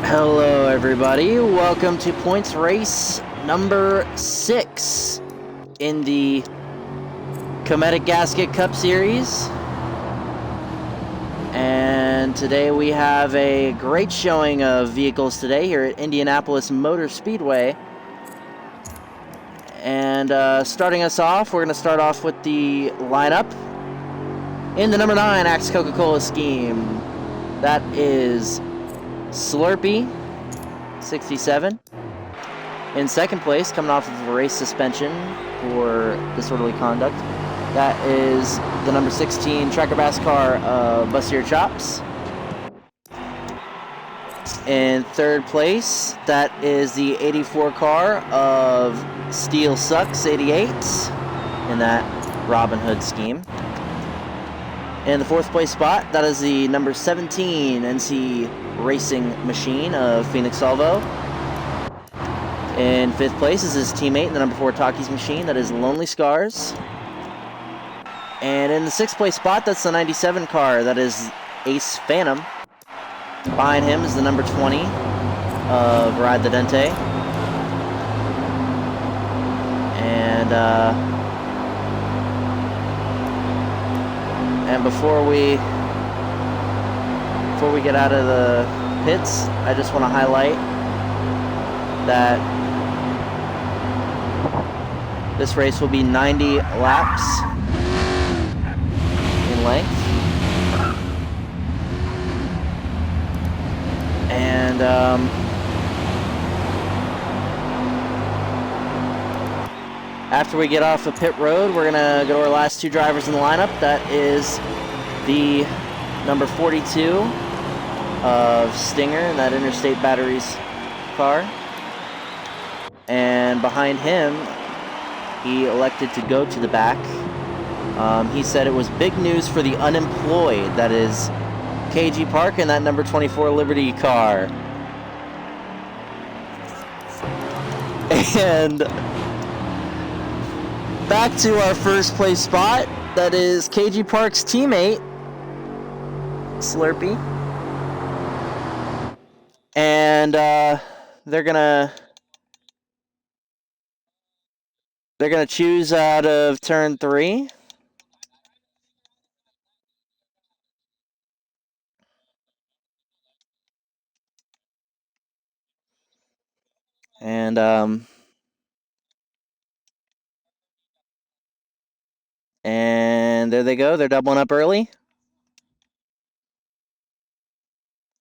Hello everybody, welcome to points race number 6 in the Cometic Gasket Cup Series. And today we have a great showing of vehicles today here at Indianapolis Motor Speedway. And starting us off, we're going to start off with the lineup. In the number 9 Axe Coca-Cola scheme, that is Slurpee, 67. In second place, coming off of a race suspension for disorderly conduct, that is the number 16 Tracker Bass car of Bustier Chops. In third place, that is the 84 car of Steel Sucks 88 in that Robin Hood scheme. In the fourth place spot, that is the number 17 NC Racing Machine of Phoenix Salvo. In fifth place is his teammate in the number 4 Takis Machine, that is Lonely Scars. And in the sixth place spot, that's the 97 car, that is Ace Phantom. Behind him is the number 20 of Ride the Dente. And before we get out of the pits, I just want to highlight that this race will be 90 laps in length. And after we get off of pit road, we're gonna go to our last two drivers in the lineup. That is the number 42 of Stinger in that Interstate Batteries car. And behind him, he elected to go to the back. He said it was big news for the unemployed. That is KG Park in that number 24 Liberty car. And back to our first place spot. That is KG Park's teammate, Slurpee. And they're gonna choose out of turn 3. And there they go. They're doubling up early.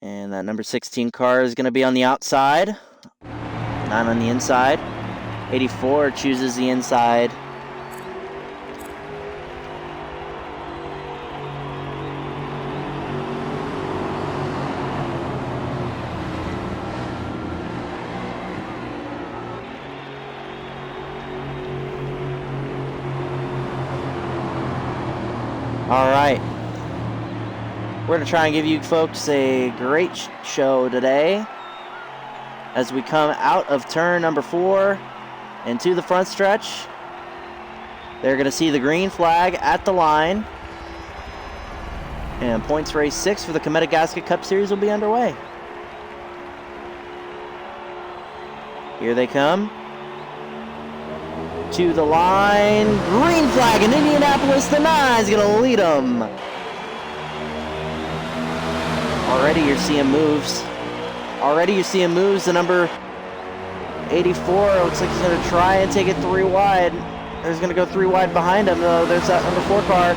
And that number 16 car is going to be on the outside, 9 on the inside. 84 chooses the inside. All right. We're going to try and give you folks a great show today as we come out of turn number 4 into the front stretch. They're going to see the green flag at the line. And points race 6 for the Cometic Gasket Cup Series will be underway. Here they come. To the line. Green flag in Indianapolis. The 9 is going to lead them. Already you're seeing moves. The number 84 looks like he's going to try and take it 3 wide. He's going to go 3 wide behind him, though. There's that number 4 car.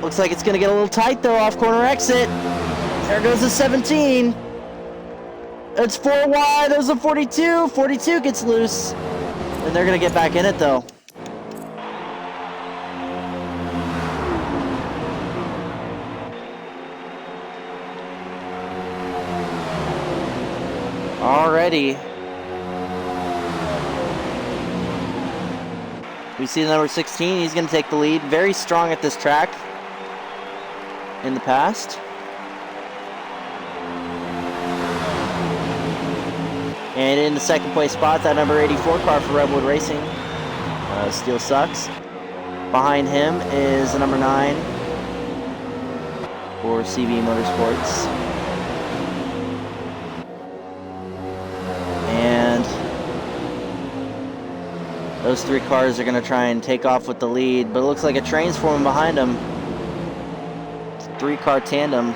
Looks like it's going to get a little tight, though, off corner exit. There goes the 17. It's 4 wide. There's a 42. 42 gets loose. And they're going to get back in it, though. Already. We see the number 16. He's going to take the lead. Very strong at this track in the past. And in the second place spot, that number 84 car for Redwood Racing, Steel Sucks. Behind him is the number 9 for CB Motorsports. Those 3 cars are going to try and take off with the lead, but it looks like a train's forming behind them. 3-car tandem.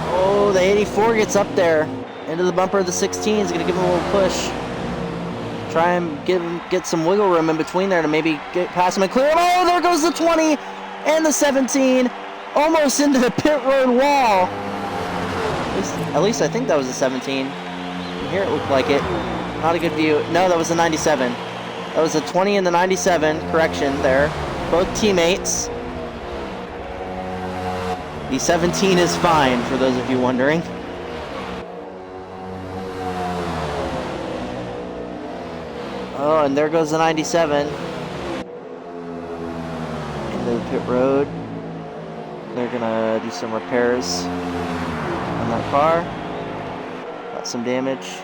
Oh, the 84 gets up there into the bumper of the 16. Is going to give him a little push. Try and get some wiggle room in between there to maybe get past him and clear him. Oh, there goes the 20 and the 17. Almost into the pit road wall. At least I think that was a 17. Here it looked like it. Not a good view. No, that was a 97. That was a 20 and the 97. Correction there. Both teammates. The 17 is fine, for those of you wondering. Oh, and there goes the 97. Into the pit road. They're gonna do some repairs on that car. Got some damage.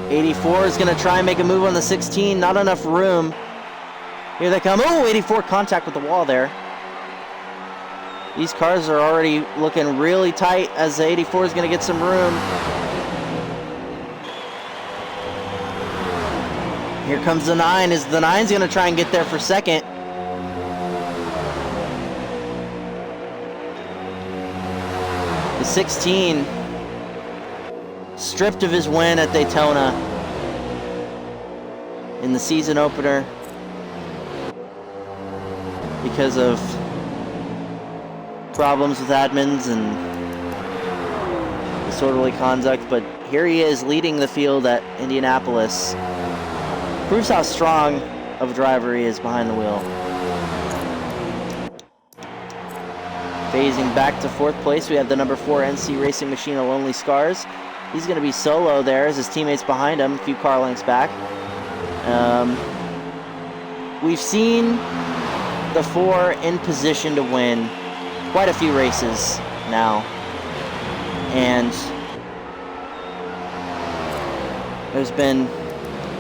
'84 is gonna try and make a move on the 16. Not enough room. Here they come. Oh, 84 contact with the wall there. These cars are already looking really tight as the 84 is gonna get some room. Here comes the 9. Is the 9's going to try and get there for second. The 16 stripped of his win at Daytona in the season opener because of problems with admins and disorderly conduct, but here he is leading the field at Indianapolis. Proves how strong of a driver he is behind the wheel. Phasing back to 4th place, we have the number 4 NC Racing Machine, A Lonely Scars. He's going to be solo there as his teammates behind him, a few car lengths back. We've seen the 4 in position to win quite a few races now. And there's been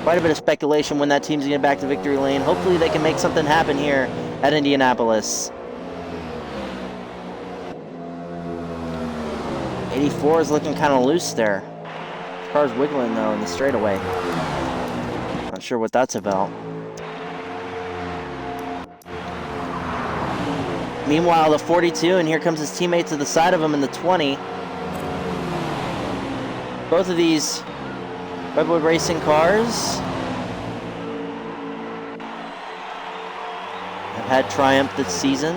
quite a bit of speculation when that team's going to get back to victory lane. Hopefully they can make something happen here at Indianapolis. 84 is looking kind of loose there. His car's wiggling though in the straightaway. Not sure what that's about. Meanwhile, the 42, and here comes his teammate to the side of him in the 20. Both of these Redwood Racing cars have had triumph this season.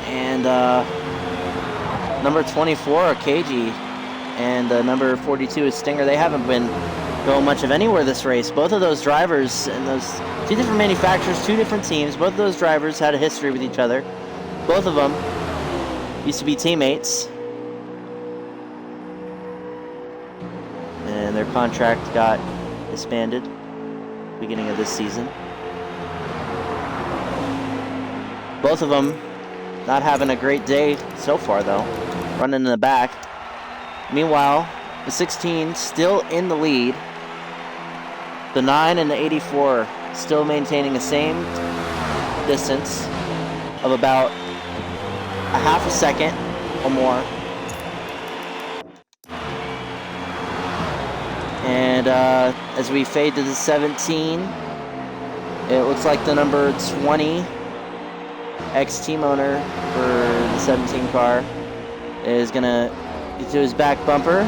And number 24 are KG, and number 42 is Stinger. They haven't been going much of anywhere this race. Both of those drivers and those 2 different manufacturers, 2 different teams, both of those drivers had a history with each other. Both of them used to be teammates, and their contract got disbanded beginning of this season. Both of them not having a great day so far though, running in the back. Meanwhile, the 16 still in the lead. The 9 and the 84 still maintaining the same distance of about a half a second or more. And as we fade to the 17, it looks like the number 20 ex-team owner for the 17 car is gonna get to his back bumper,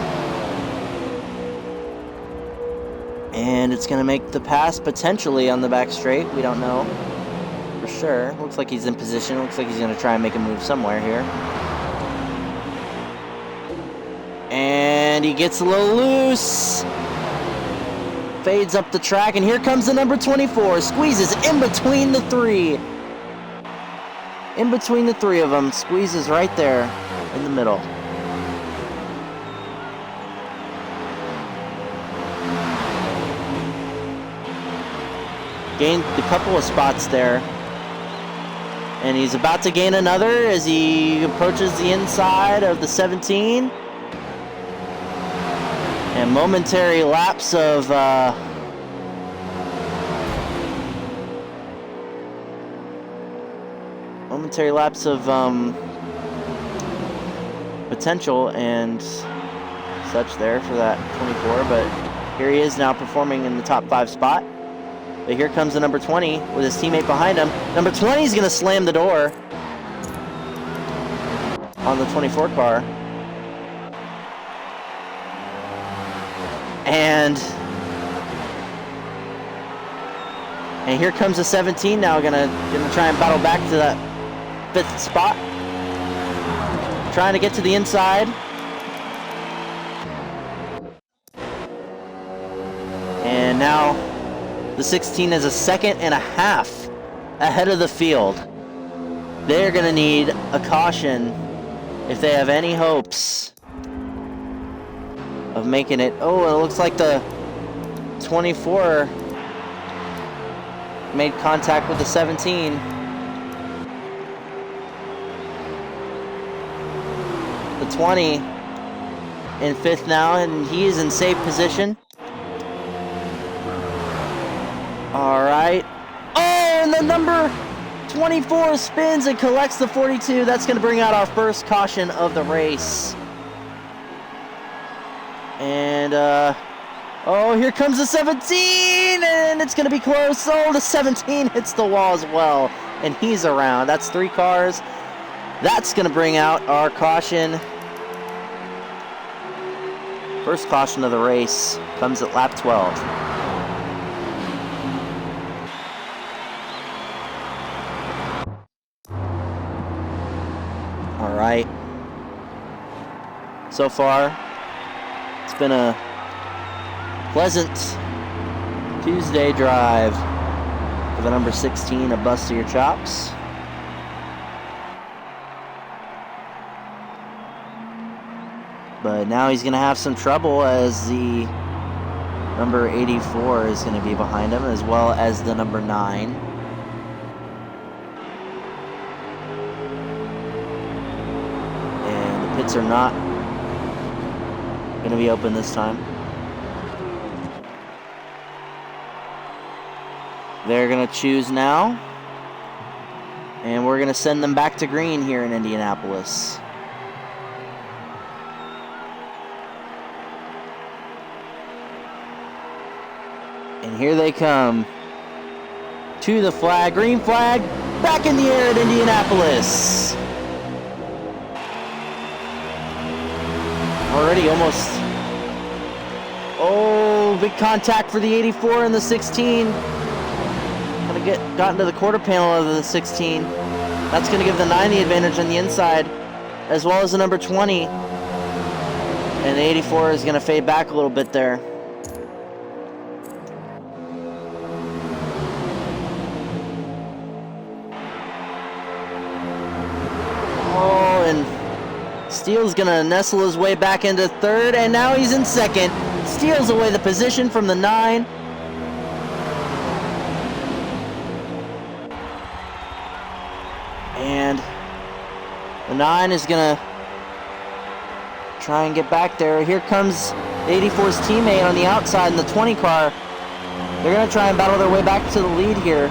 and it's gonna make the pass potentially on the back straight. We don't know for sure. Looks like he's in position. Looks like he's gonna try and make a move somewhere here, and he gets a little loose, fades up the track, and here comes the number 24, squeezes in between the 3. In between the 3 of them, squeezes right there in the middle. Gained a couple of spots there. And he's about to gain another as he approaches the inside of the 17. And momentary lapse of momentary lapse of potential and such there for that 24, but here he is now performing in the top 5 spot. But here comes the number 20 with his teammate behind him. Number 20 is going to slam the door on the 24 car. And here comes the 17 now, gonna try and battle back to that 5th spot. Trying to get to the inside. And now the 16 is a 2.5 seconds ahead of the field. They're gonna need a caution if they have any hopes of making it. Oh, it looks like the 24 made contact with the 17. The 20 in 5th now, and he is in safe position. All right. Oh, and the number 24 spins and collects the 42. That's going to bring out our first caution of the race. And, oh, here comes the 17, and it's going to be close. Oh, the 17 hits the wall as well, and he's around. That's 3 cars. That's going to bring out our caution. First caution of the race comes at lap 12. All right. So far, it's been a pleasant Tuesday drive for the number 16, a bust to your chops. But now he's going to have some trouble as the number 84 is going to be behind him, as well as the number 9. And the pits are not going to be open this time. They're going to choose now, and we're going to send them back to green here in Indianapolis. And here they come to the flag, green flag, back in the air at Indianapolis. Already almost, oh, big contact for the 84 and the 16. Got into the quarter panel of the 16. That's going to give the 9 the advantage on the inside, as well as the number 20. And the 84 is going to fade back a little bit there. Oh, and Steele's going to nestle his way back into 3rd, and now he's in 2nd. Steals away the position from the 9. And the 9 is going to try and get back there. Here comes the 84's teammate on the outside in the 20 car. They're going to try and battle their way back to the lead here.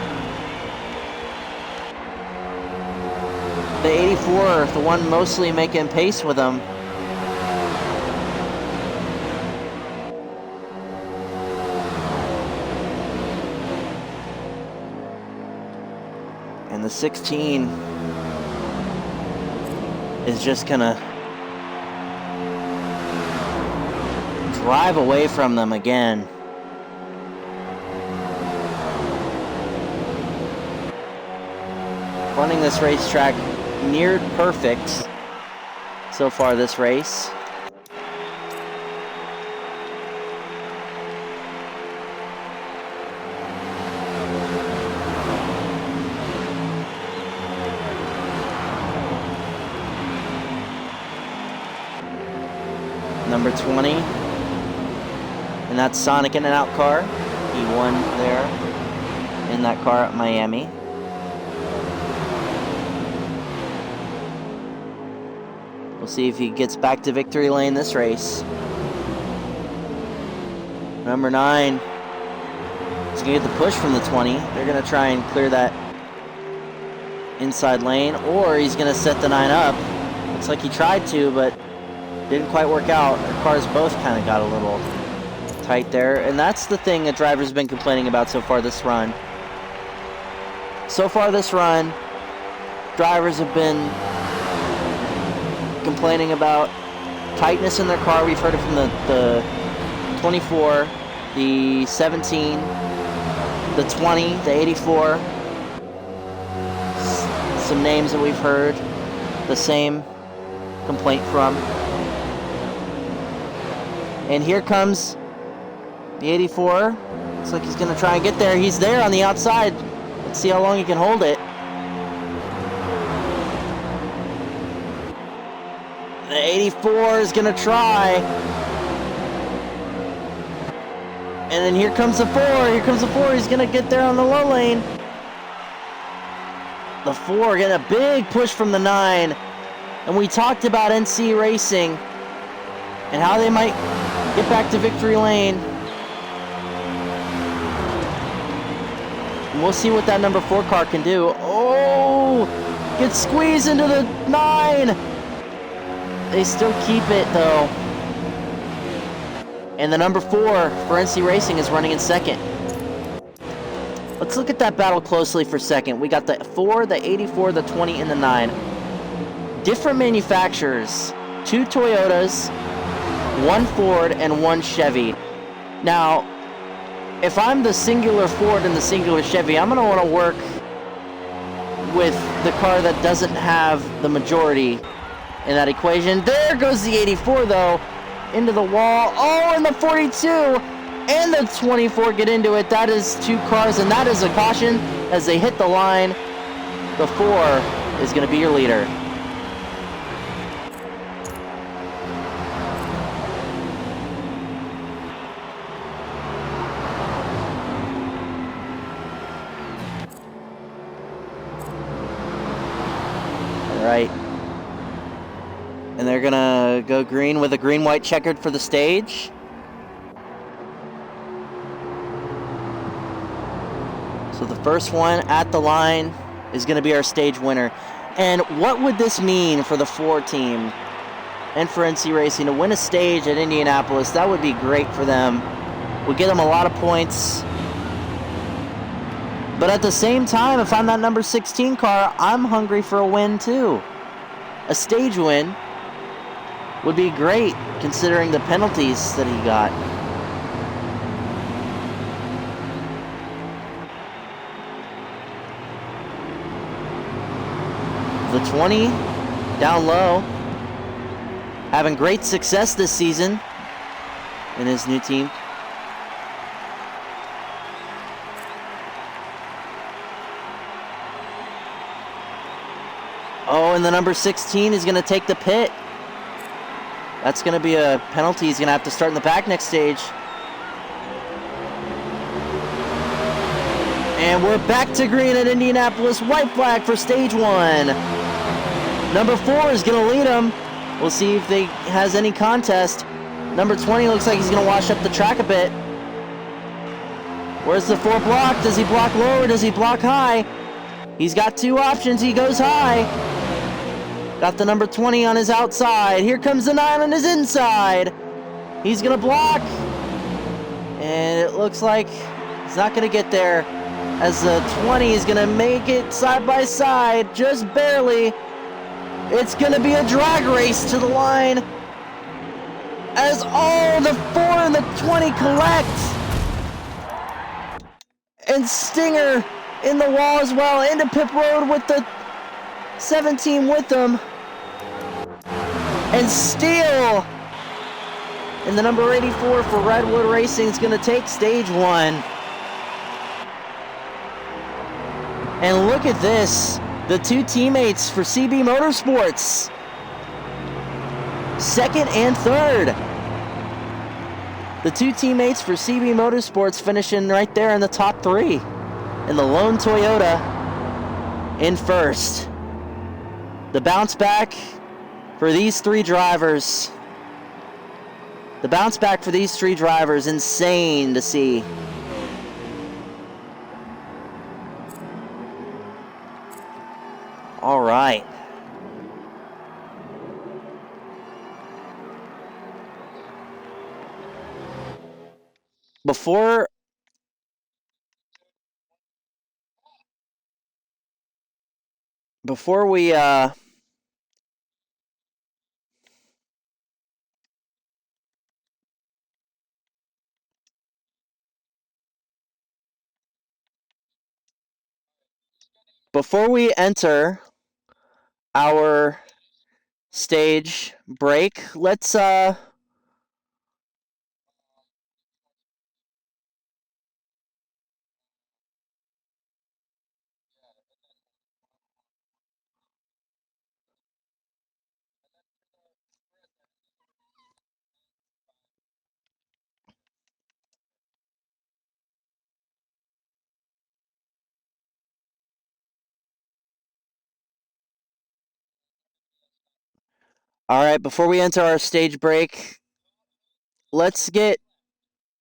The 84, the one mostly making pace with them. And the 16 is just gonna drive away from them again. Running this racetrack near perfect so far this race. Number 20, and that's Sonic in and out car. He won there in that car at Miami. We'll see if he gets back to victory lane this race. Number 9 is going to get the push from the 20. They're going to try and clear that inside lane, or he's going to set the 9 up. Looks like he tried to, but didn't quite work out. Their cars both kind of got a little tight there, and that's the thing that drivers have been complaining about so far this run. So far this run, drivers have been complaining about tightness in their car. We've heard it from the 24, the 17, the 20, the 84. Some names that we've heard the same complaint from. And here comes the 84. Looks like he's going to try and get there. He's there on the outside. Let's see how long he can hold it. The 84 is going to try. And then here comes the 4. Here comes the 4. He's going to get there on the low lane. The 4 getting a big push from the 9. And we talked about NC Racing and how they might get back to victory lane. And we'll see what that number 4 car can do. Oh! Gets squeezed into the 9! They still keep it, though. And the number 4 for NC Racing is running in second. Let's look at that battle closely for a second. We got the 4, the 84, the 20, and the 9. Different manufacturers. 2 Toyotas, 1 Ford, and 1 Chevy. Now, if I'm the singular Ford and the singular Chevy, I'm going to want to work with the car that doesn't have the majority in that equation. There goes the 84, though, into the wall. Oh, and the 42 and the 24 get into it. That is 2 cars, and that is a caution as they hit the line. The 4 is going to be your leader. Right. And they're gonna go green with a green-white checkered for the stage. So the first one at the line is gonna be our stage winner. And what would this mean for the 4 team and for NC Racing to win a stage at Indianapolis? That would be great for them. Would get them a lot of points. But at the same time, if I'm that number 16 car, I'm hungry for a win too. A stage win would be great considering the penalties that he got. The 20 down low, having great success this season in his new team. Oh, and the number 16 is going to take the pit. That's going to be a penalty. He's going to have to start in the back next stage. And we're back to green at Indianapolis. White flag for stage 1. Number 4 is going to lead him. We'll see if they has any contest. Number 20 looks like he's going to wash up the track a bit. Where's the 4 block? Does he block low or does he block high? He's got 2 options. He goes high. Got the number 20 on his outside. Here comes the 9 on his inside. He's going to block. And it looks like he's not going to get there, as the 20 is going to make it side by side, just barely. It's going to be a drag race to the line, as all the 4 and the 20 collect. And Stinger in the wall as well, into pit road with the 17 with them. And Steele in the number 84 for Redwood Racing is going to take stage 1. And look at this, the 2 teammates for CB Motorsports, 2nd and 3rd. The 2 teammates for CB Motorsports finishing right there in the top 3. And the lone Toyota in 1st. The bounce back for these 3 drivers. The bounce back for these 3 drivers, insane to see. All right. Before before we before we enter our stage break, let's all right, before we enter our stage break, let's get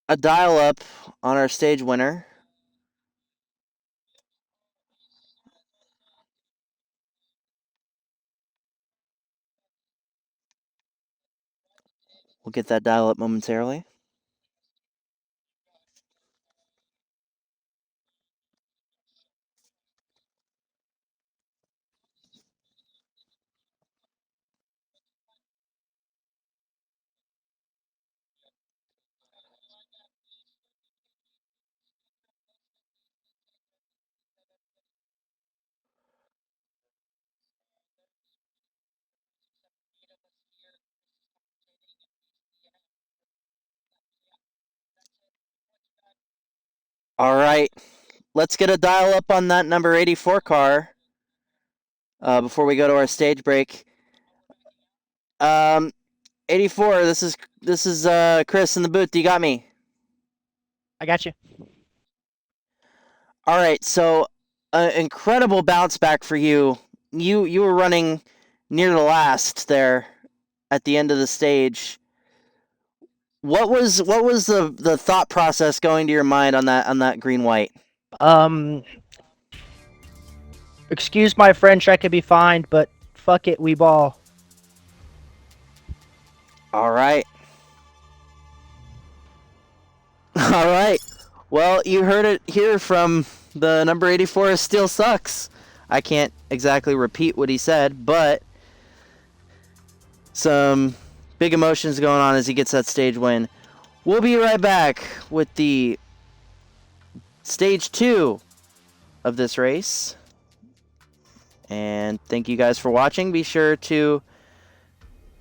a dial up on our stage winner. We'll get that dial up momentarily. All right, let's get a dial up on that number 84 car before we go to our stage break. 84. This is Chris in the booth. You got me. I got you. All right, so incredible bounce back for you. You were running near the last there at the end of the stage. What was the thought process going to your mind on that green white? Um, excuse my French, I could be fined, but fuck it, we ball. All right. All right. Well, you heard it here from the number 84 still sucks. I can't exactly repeat what he said, but some big emotions going on as he gets that stage win. We'll be right back with the stage 2 of this race. And thank you guys for watching. Be sure to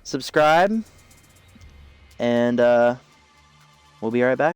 subscribe, and we'll be right back.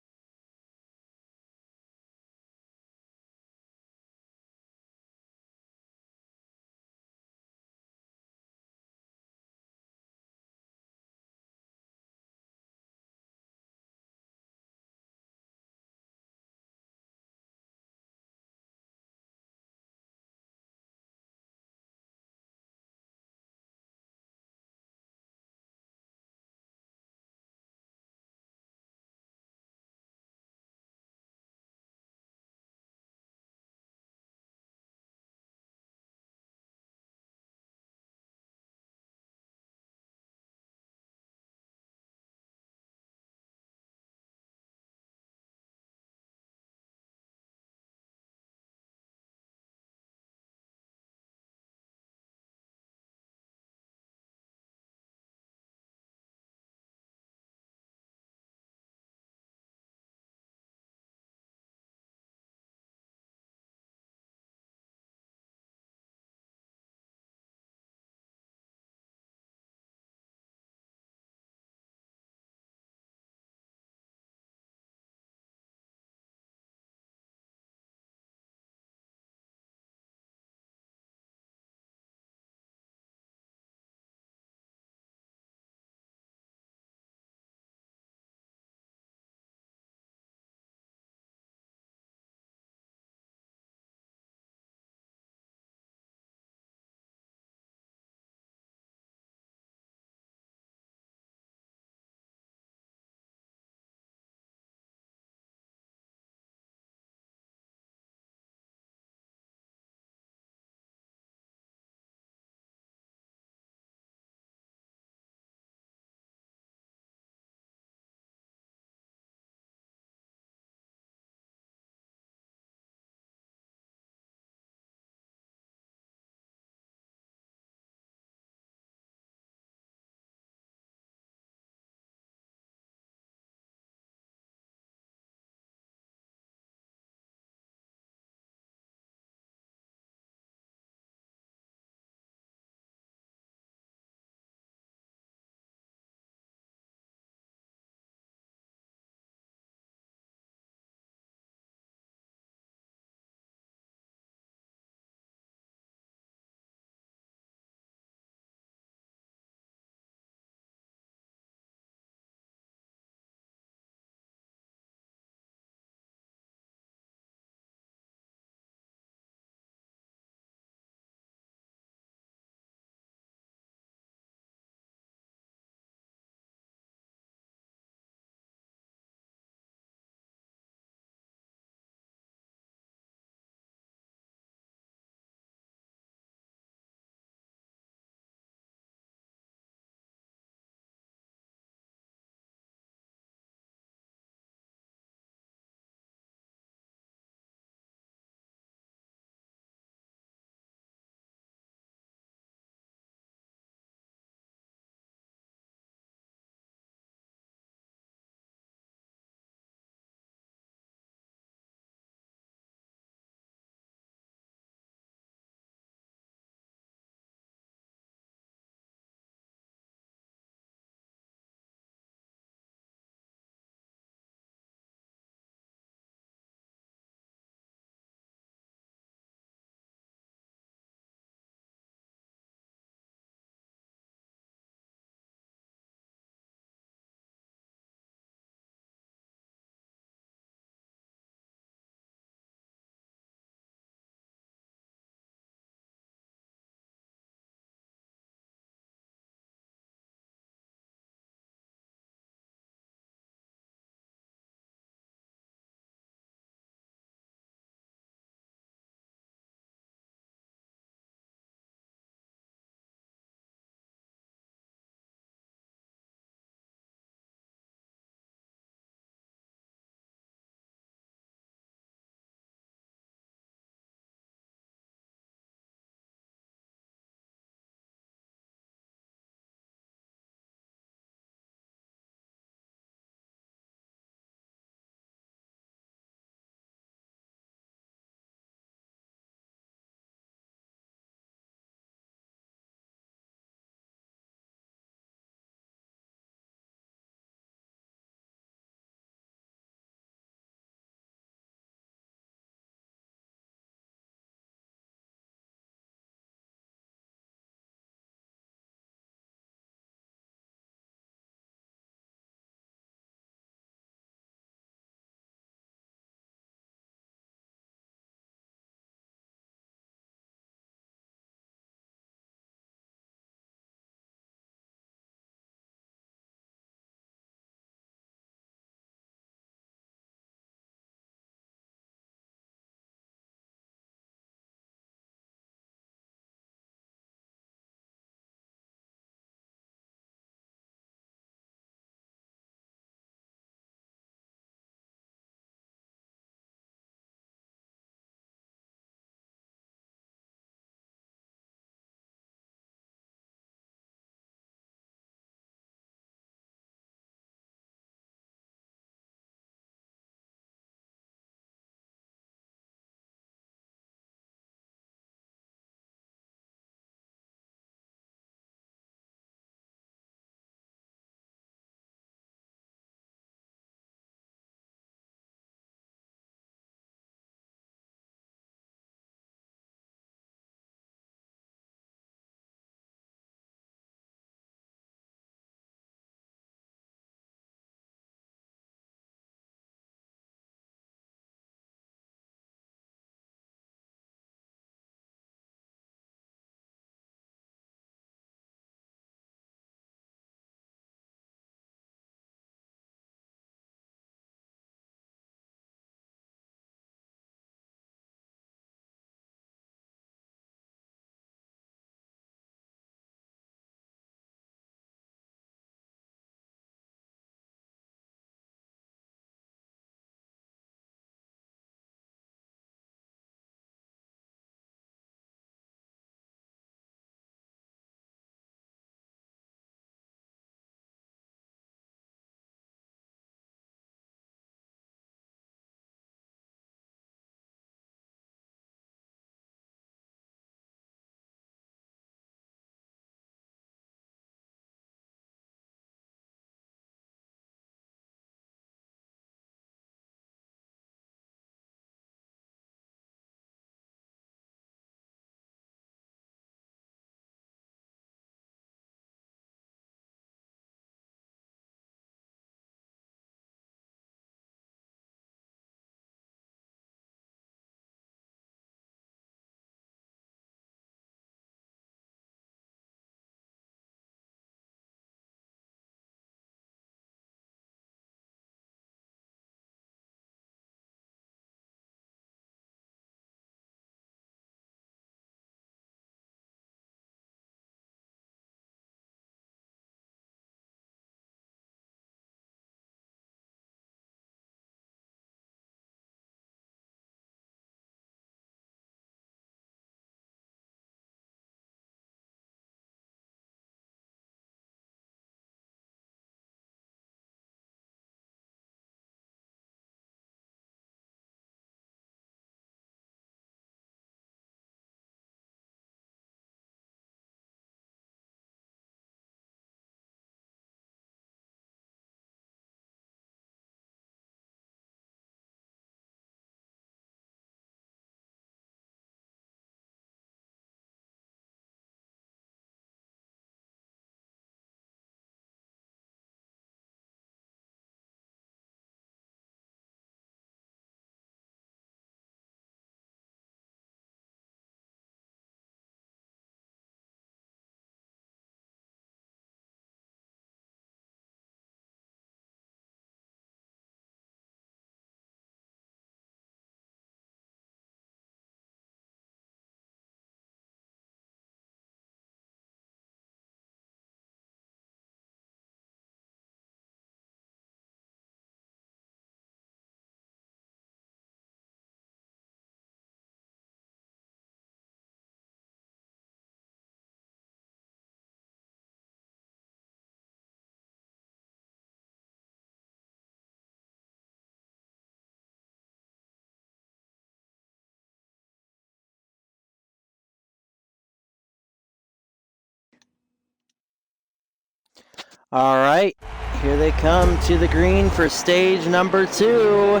All right, here they come to the green for stage number 2.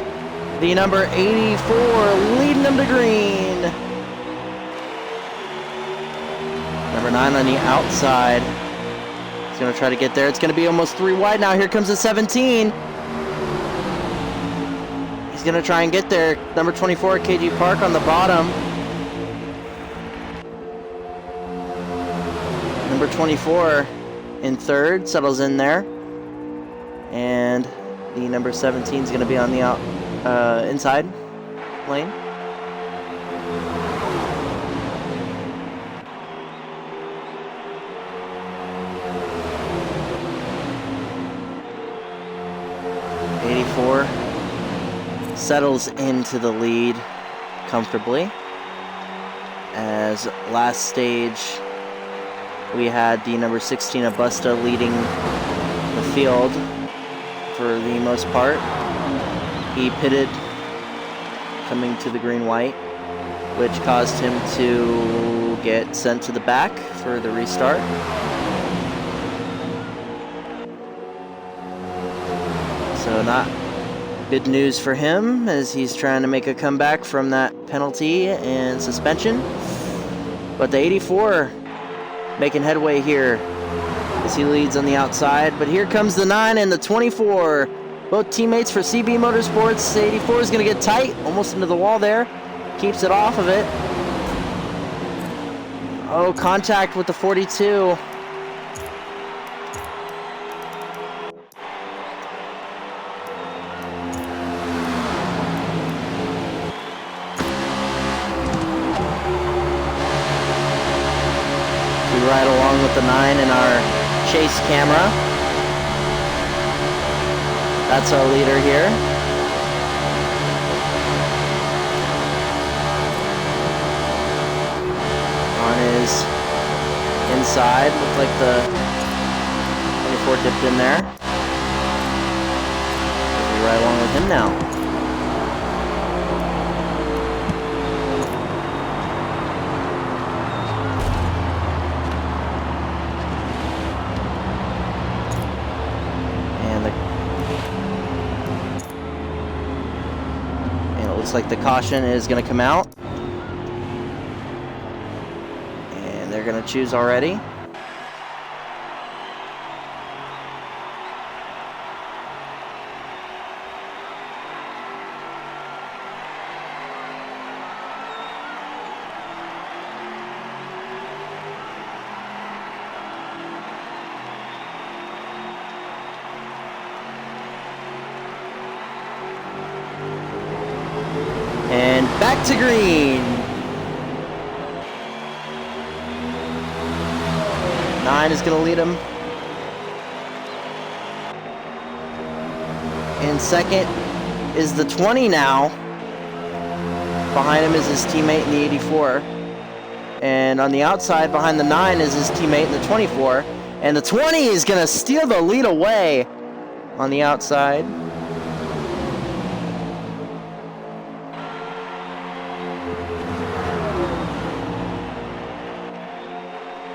The number 84 leading them to green. Number 9 on the outside. He's going to try to get there. It's going to be almost 3 wide now. Here comes the 17. He's going to try and get there. Number 24, KG Park on the bottom. Number 24 in third, settles in there. And the number 17 is going to be on the inside lane. Settles into the lead comfortably. As last stage, we had the number 16 Augusta leading the field for the most part. He pitted coming to the green-white, which caused him to get sent to the back for the restart. So not good news for him as he's trying to make a comeback from that penalty and suspension. But the 84 making headway here as he leads on the outside. But here comes the 9 and the 24. Both teammates for CB Motorsports. The 84 is going to get tight, almost into the wall there. Keeps it off of it. Oh, contact with the 42. Right along with the 9 in our chase camera. That's our leader here. On his inside, looked like the 24 dipped in there. We'll be right along with him now. Like the caution is going to come out, and they're going to choose already. And back to green. 9 is going to lead him. In second is the 20 now. Behind him is his teammate in the 84. And on the outside behind the 9 is his teammate in the 24. And the 20 is going to steal the lead away on the outside.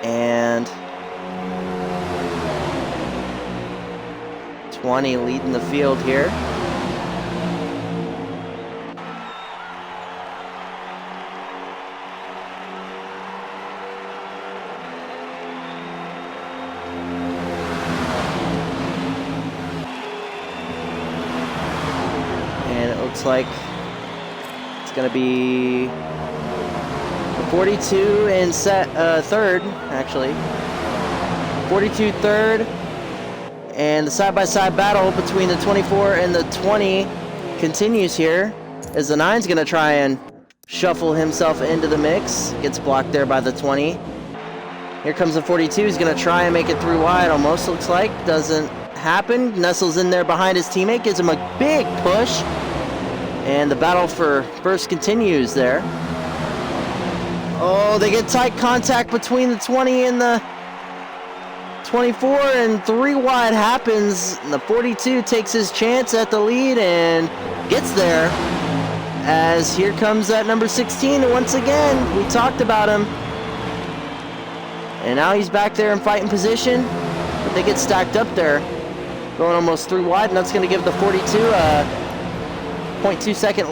And 20 leading the field here. And it looks like it's going to be 42 in third, actually. 42 third, and the side-by-side battle between the 24 and the 20 continues here as the 9's going to try and shuffle himself into the mix. Gets blocked there by the 20. Here comes the 42. He's going to try and make it through wide, almost looks like. Doesn't happen. Nestles in there behind his teammate, gives him a big push, and the battle for first continues there. Oh, they get tight contact between the 20 and the 24, and 3 wide happens. And the 42 takes his chance at the lead and gets there. As here comes that number 16 once again. We talked about him. And now he's back there in fighting position. but they get stacked up there, going almost 3 wide, and that's going to give the 42 a 0.2 second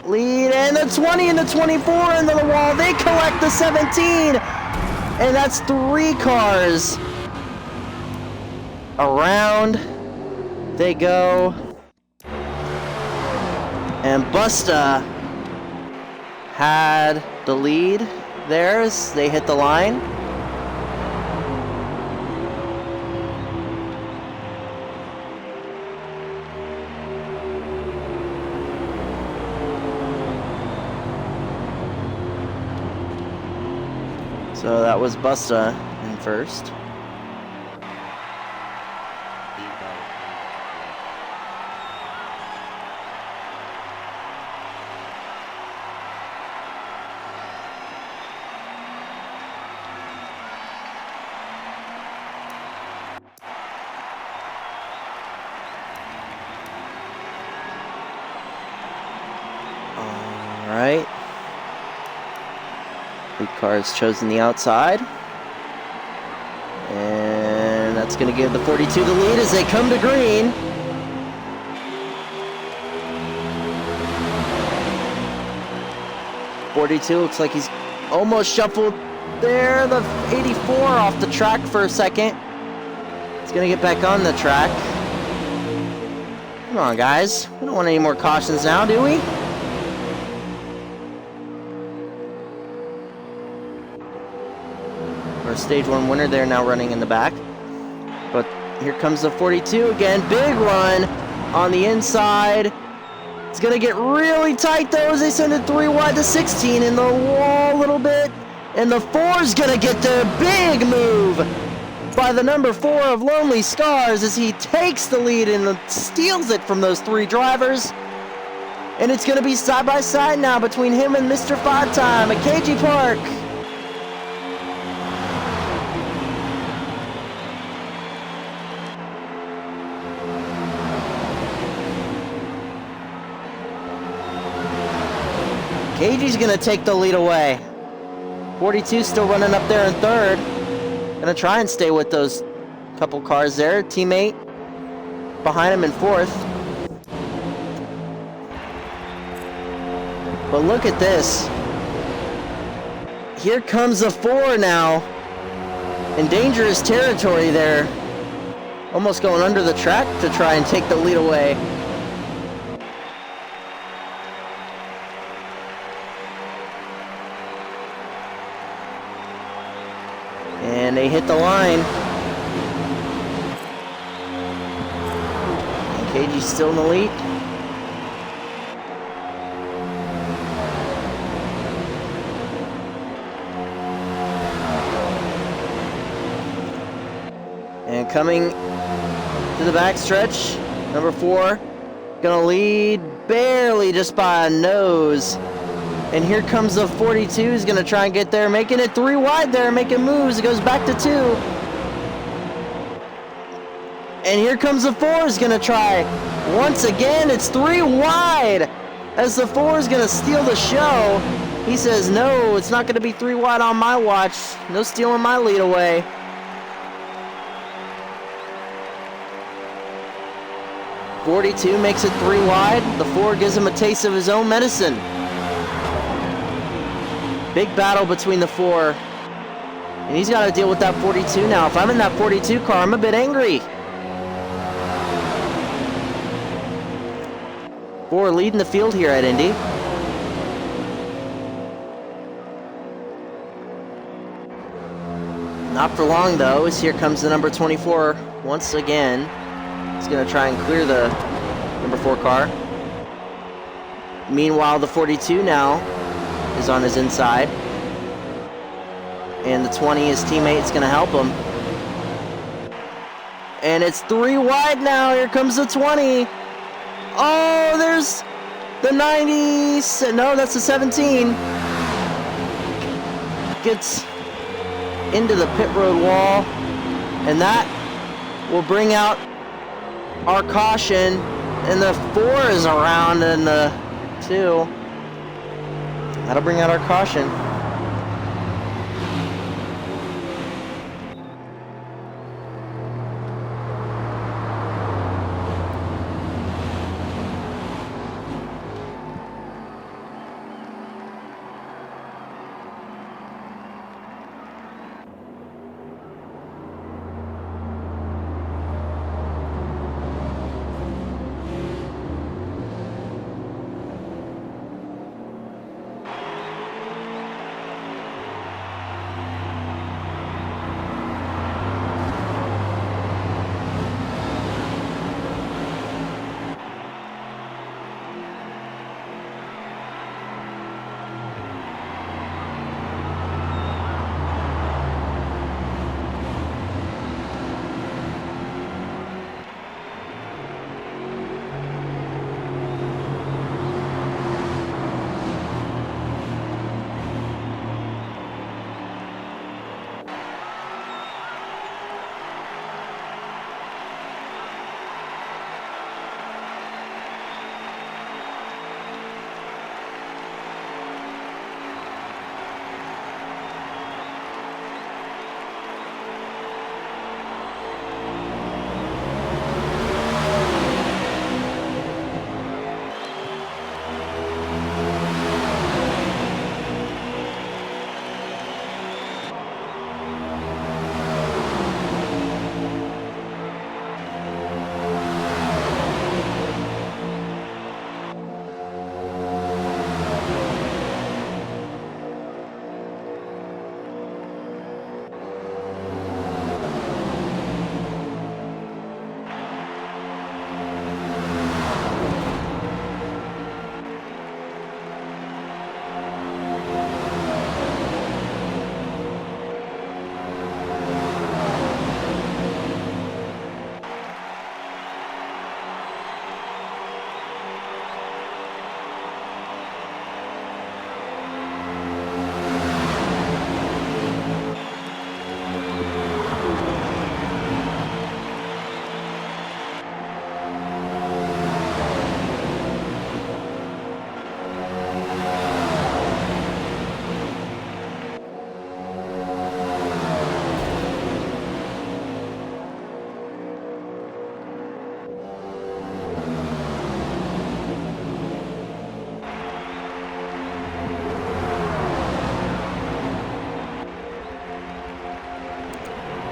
lead, and the 20 and the 24 into the wall. They collect the 17, and that's 3 cars around they go. And Busta had the lead there as they hit the line. So that was Busta in first. All right. Lead car has chosen the outside. And that's going to give the 42 the lead as they come to green. .42 looks like he's almost shuffled there. The 84 off the track for a second. He's going to get back on the track. Come on, guys. We don't want any more cautions now, do we? Our stage 1 winner there now running in the back. But here comes the 42 again. Big run on the inside. It's going to get really tight though as they send it 3 wide to 16 in the wall a little bit. And the 4 is going to get the big move by the number 4 of Lonely Scars as he takes the lead and steals it from those 3 drivers. And it's going to be side by side now between him and Mr. 5 Time at KG Park. KG's going to take the lead away. 42 still running up there in third. Going to try and stay with those couple cars there. Teammate behind him in fourth. But look at this. Here comes the 4 now. In dangerous territory there. Almost going under the track to try and take the lead away. And they hit the line. And KG's still in the lead. And coming to the back stretch, number 4, gonna lead barely just by a nose. And here comes the 42, he's gonna try and get there, making it 3 wide there, making moves. It goes back to 2. And here comes the 4, is gonna try once again. It's 3 wide as the 4 is gonna steal the show. He says, no, it's not gonna be 3 wide on my watch. No stealing my lead away. .42 makes it 3 wide. The 4 gives him a taste of his own medicine. Big battle between the 4. And he's got to deal with that 42 now. If I'm in that 42 car, I'm a bit angry. 4 leading the field here at Indy. Not for long though, as here comes the number 24 once again. He's going to try and clear the number 4 car. Meanwhile, the 42 now is on his inside. And the 20, his teammate's going to help him. And it's 3 wide now. Here comes the 20. Oh, there's the 90. No, that's the 17. Gets into the pit road wall. And that will bring out our caution. And the 4 is around in the 2. That'll bring out our caution.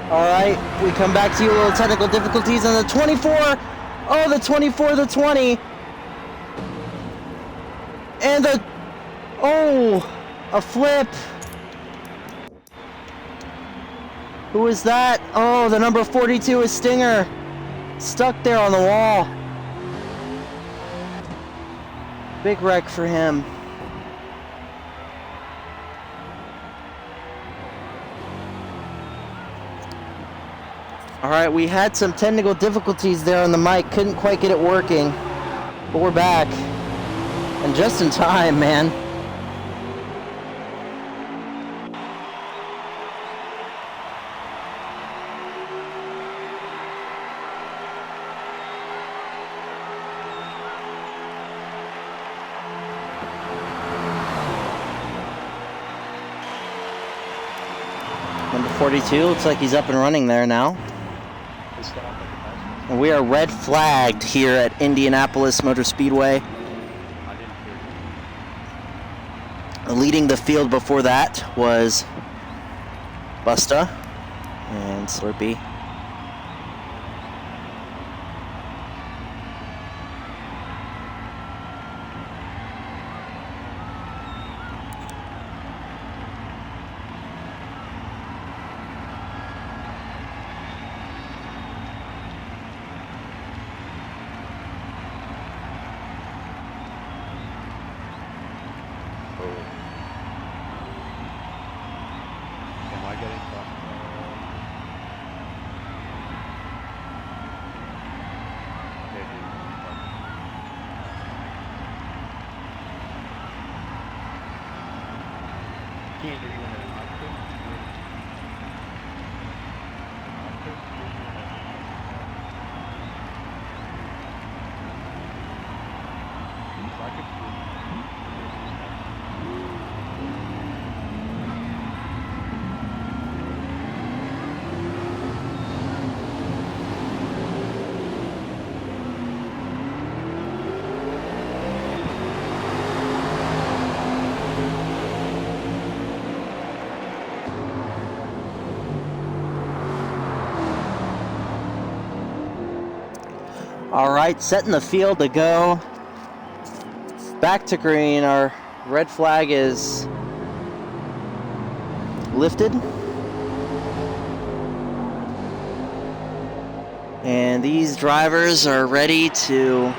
All right, we come back to you. A little technical difficulties on the 24. Oh, the 24, the 20. And the... Oh, a flip. Who is that? Oh, the number 42 is Stinger. Stuck there on the wall. Big wreck for him. All right, we had some technical difficulties there on the mic. Couldn't quite get it working, but we're back. And just in time, man. Number 42, looks like he's up and running there now. And we are red flagged here at Indianapolis Motor Speedway. Leading the field before that was Busta and Slurpee. All right, setting the field to go. Back to green. Our red flag is lifted. And these drivers are ready to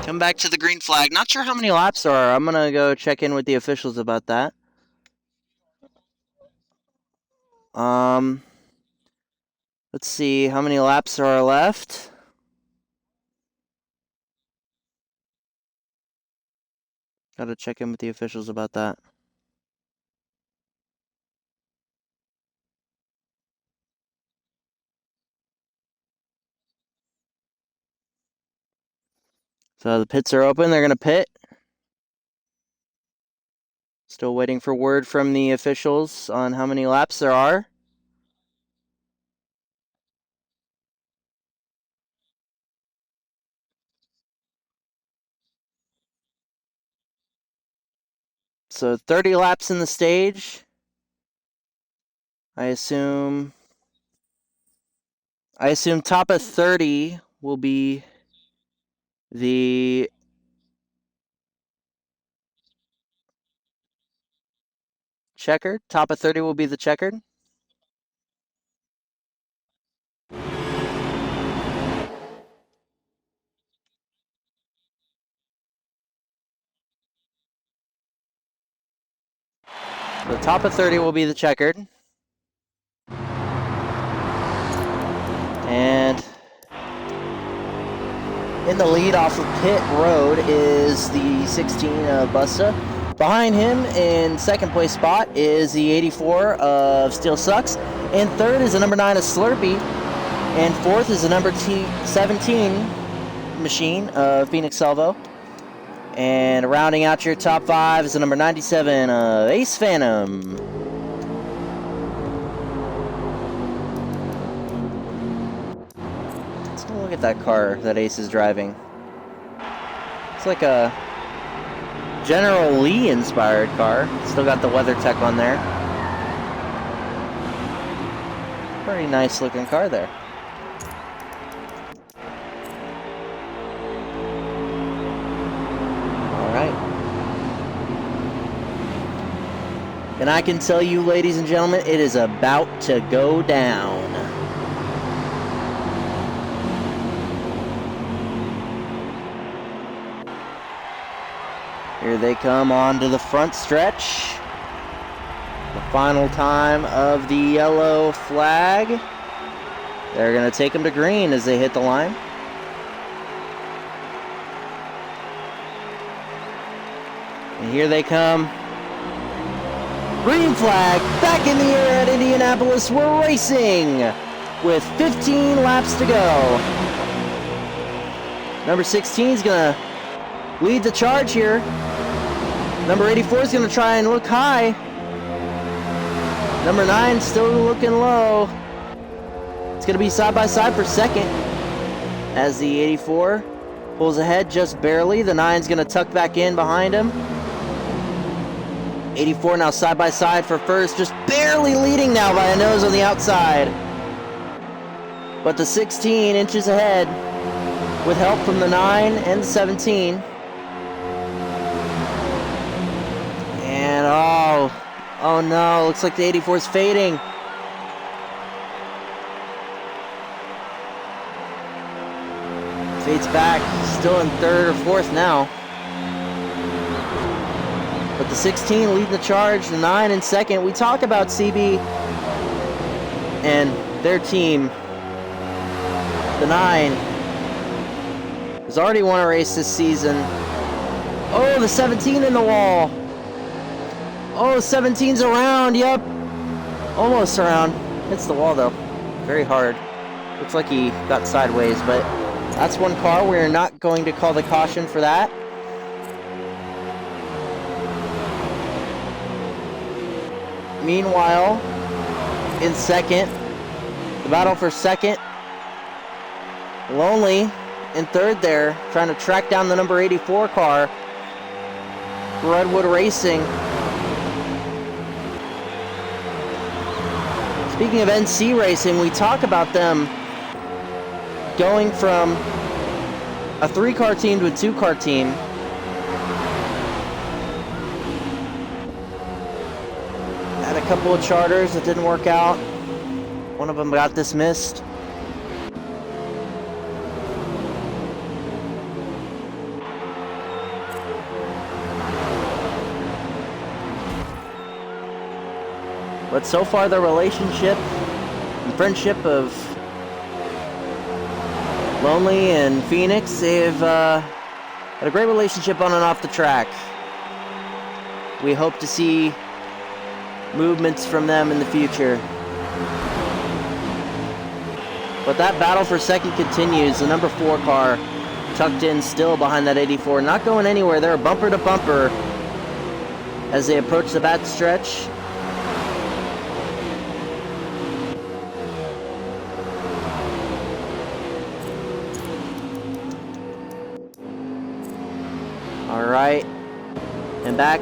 come back to the green flag. Not sure how many laps there are. I'm going to go check in with the officials about that. Let's see how many laps there are left. Got to check in with the officials about that. So the pits are open. They're going to pit. Still waiting for word from the officials on how many laps there are. So 30 laps in the stage. I assume top of 30 will be the checkered. Top of 30 will be the checkered. The top of 30 will be the checkered. And in the lead off of pit road is the 16 of Busta. Behind him in second place spot is the 84 of Steel Sucks. And third is the number 9 of Slurpee. And fourth is the number 17 machine of Phoenix Salvo. And rounding out your top 5 is the number 97 of Ace Phantom. Let's go look at that car that Ace is driving. It's like a General Lee inspired car. Still got the WeatherTech on there. Pretty nice looking car there. Alright. And I can tell you, ladies and gentlemen, it is about to go down. Here they come onto the front stretch. The final time of the yellow flag. They're going to take them to green as they hit the line. And here they come. Green flag back in the air at Indianapolis. We're racing with 15 laps to go. Number 16 is going to lead the charge here. Number 84 is going to try and look high. Number 9 still looking low. It's going to be side by side for second as the 84 pulls ahead just barely. The 9's going to tuck back in behind him. 84 now side by side for first, just barely leading now by a nose on the outside. But the 16 inches ahead with help from the 9 and the 17. And oh no, looks like the 84 is fading. Fades back, still in third or fourth now. But the 16 leading the charge, the 9 in second. We talk about CB and their team. The 9 has already won a race this season. Oh, the 17 in the wall. Oh, 17's around, yep. Almost around. Hits the wall though. Very hard. Looks like he got sideways, but that's one car. We're not going to call the caution for that. Meanwhile, in second, the battle for second. Lonely in third there, trying to track down the number 84 car. Redwood Racing. Speaking of NC Racing, we talk about them going from a 3-car team to a 2-car team. Had a couple of charters that didn't work out. One of them got dismissed. But so far, the relationship and friendship of Lonely and Phoenix, they've had a great relationship on and off the track. We hope to see movements from them in the future. But that battle for second continues. The number 4 car tucked in still behind that 84, not going anywhere. They're bumper to bumper as they approach the back stretch. Alright, and back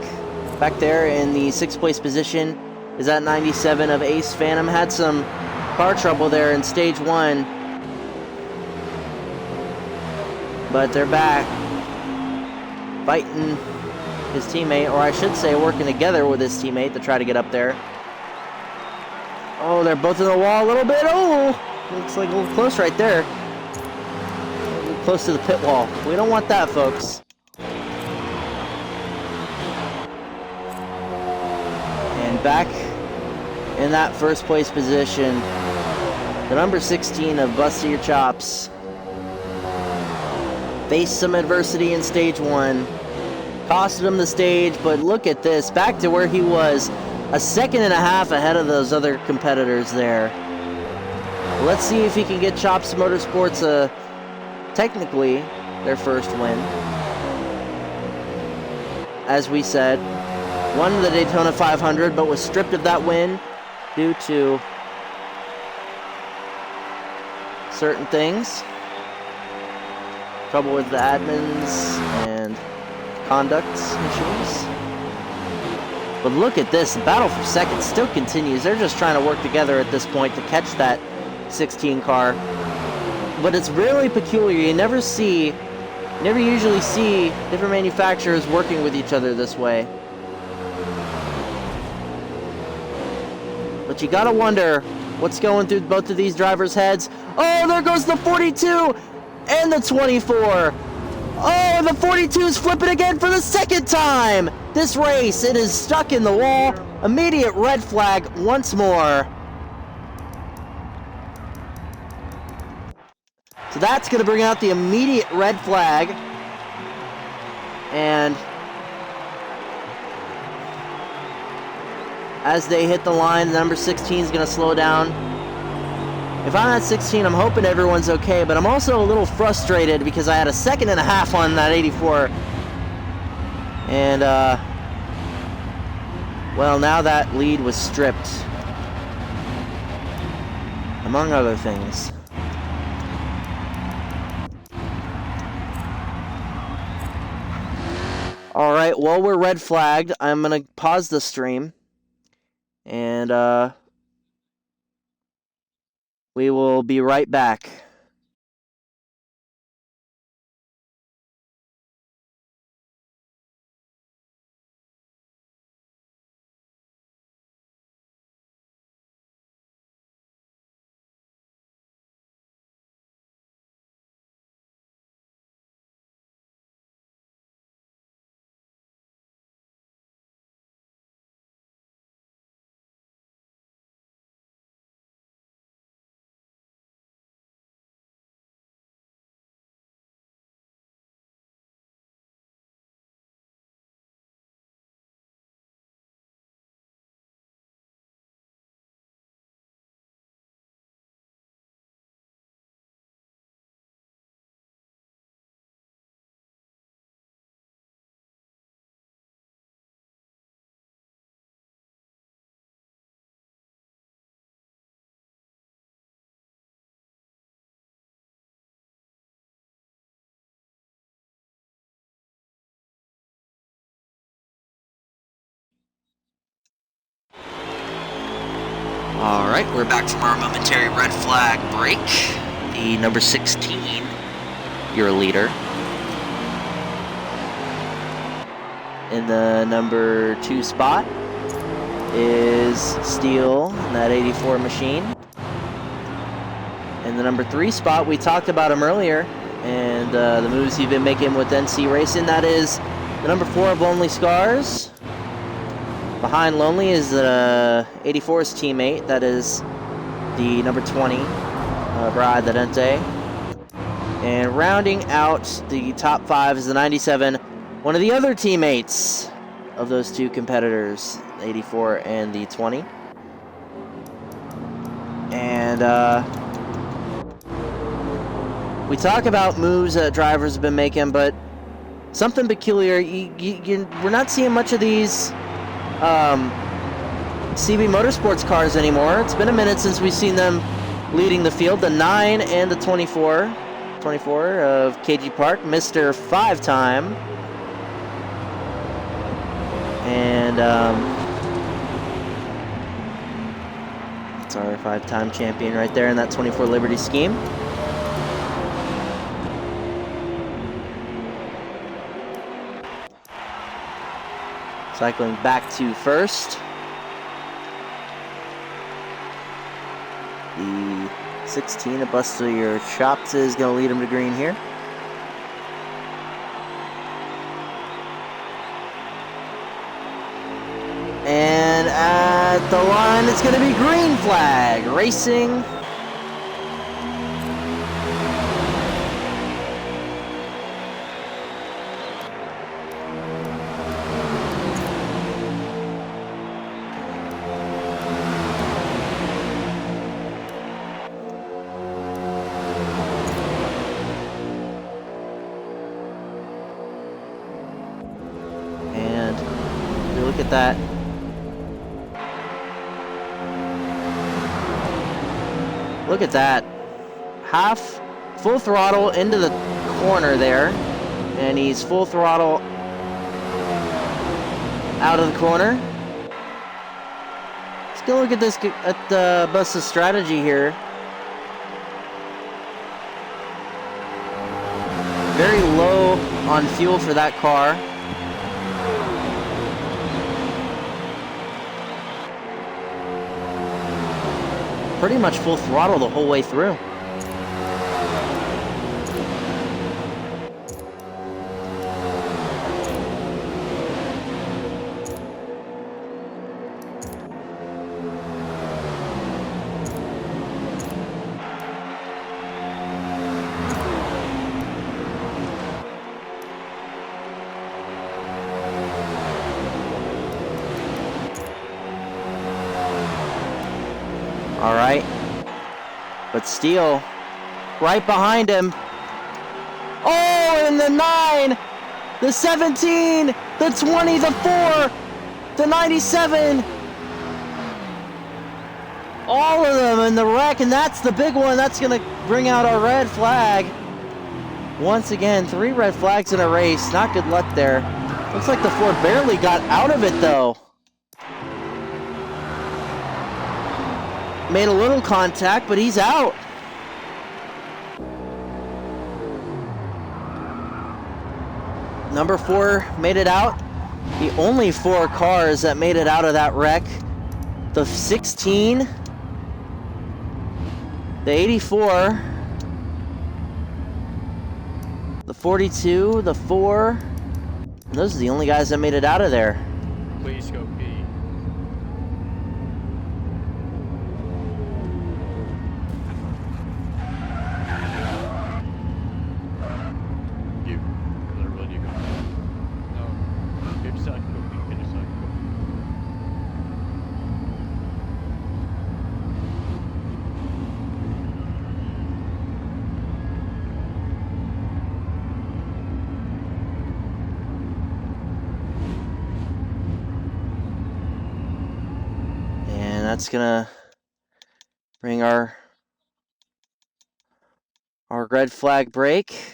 there in the 6th place position is that 97 of Ace Phantom. Had some car trouble there in stage 1, but they're back fighting his teammate, or I should say working together with his teammate to try to get up there. Oh, they're both in the wall a little bit. Oh, looks like a little close right there. A little close to the pit wall. We don't want that, folks. Back in that 1st place position, the number 16 of Busty Your Chops faced some adversity in stage 1, costed him the stage, but look at this, back to where he was, a second and a half ahead of those other competitors there. Let's see if he can get Chops Motorsports technically their first win. As we said, won the Daytona 500, but was stripped of that win due to certain things. Trouble with the admins and conduct issues. But look at this, the battle for second still continues. They're just trying to work together at this point to catch that 16 car. But it's really peculiar. You never usually see different manufacturers working with each other this way. But you gotta wonder what's going through both of these drivers' heads. Oh, there goes the 42 and the 24. Oh, the 42's flipping again for the second time. This race, it is stuck in the wall. Immediate red flag once more. So that's going to bring out the immediate red flag. And as they hit the line, number 16 is going to slow down. If I'm at 16, I'm hoping everyone's okay, but I'm also a little frustrated because I had a second and a half on that 84. And, well, now that lead was stripped, among other things. Alright, well, we're red flagged. I'm going to pause the stream. And, we will be right back. Alright, we're back from our momentary red flag break. The number 16, your leader. In the number 2 spot is Steele in that 84 machine. In the number 3 spot, we talked about him earlier, and the moves he's been making with NC Racing. That is the number 4 of Lonely Scars. Behind Lonely is 84's teammate, that is the number 20, Brad Dente. And rounding out the top 5 is the 97, one of the other teammates of those two competitors, the 84 and the 20. And we talk about moves that drivers have been making, but something peculiar, we're not seeing much of these CB Motorsports cars anymore. It's been a minute since we've seen them leading the field. The 9 and the 24 of KG Park, Mr. 5-time. And it's our 5-time champion right there in that 24 Liberty scheme. Cycling back to first. The 16 of Buster Your Chops is going to lead him to green here. And at the line, it's going to be green flag. Racing. Look at that. Look at that. Full throttle into the corner there. And he's full throttle out of the corner. Let's go look at this at the bus's strategy here. Very low on fuel for that car. Pretty much full throttle the whole way through. All right, but Steele right behind him. Oh, and the 9, the 17, the 20, the 4, the 97. All of them in the wreck, and that's the big one. That's going to bring out our red flag. Once again, 3 red flags in a race. Not good luck there. Looks like the Ford barely got out of it, though. Made a little contact, but he's out. Number 4 made it out. The only 4 cars that made it out of that wreck. The 16, the 84, the 42, the 4. And those are the only guys that made it out of there. Please go B. You. Literally, you go. No. Maybe so I can go B. Finish so I can go B. And that's gonna bring our red flag break.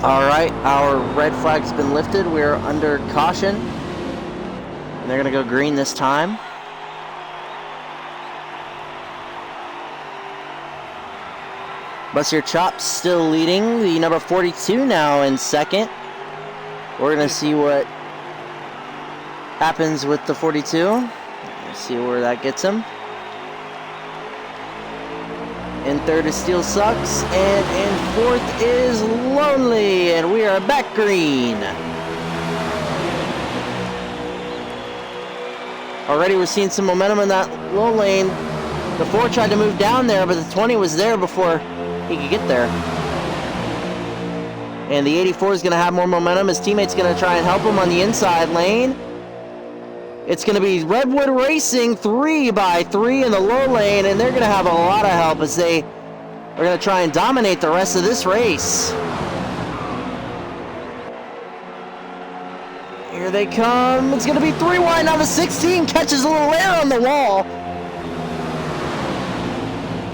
All right, our red flag's been lifted. We're under caution. And they're going to go green this time. Buster Chops still leading. The number 42 now in second. We're going to see what happens with the 42. Let's see where that gets him. In third is Steel Sucks, and in fourth is Lonely, and we are back green. Already we're seeing some momentum in that low lane. The 4 tried to move down there, but the 20 was there before he could get there. And the 84 is going to have more momentum. His teammate's going to try and help him on the inside lane. It's going to be Redwood Racing 3x3 in the low lane, and they're going to have a lot of help as they are going to try and dominate the rest of this race. Here they come. It's going to be 3 wide. Now the 16 catches a little air on the wall.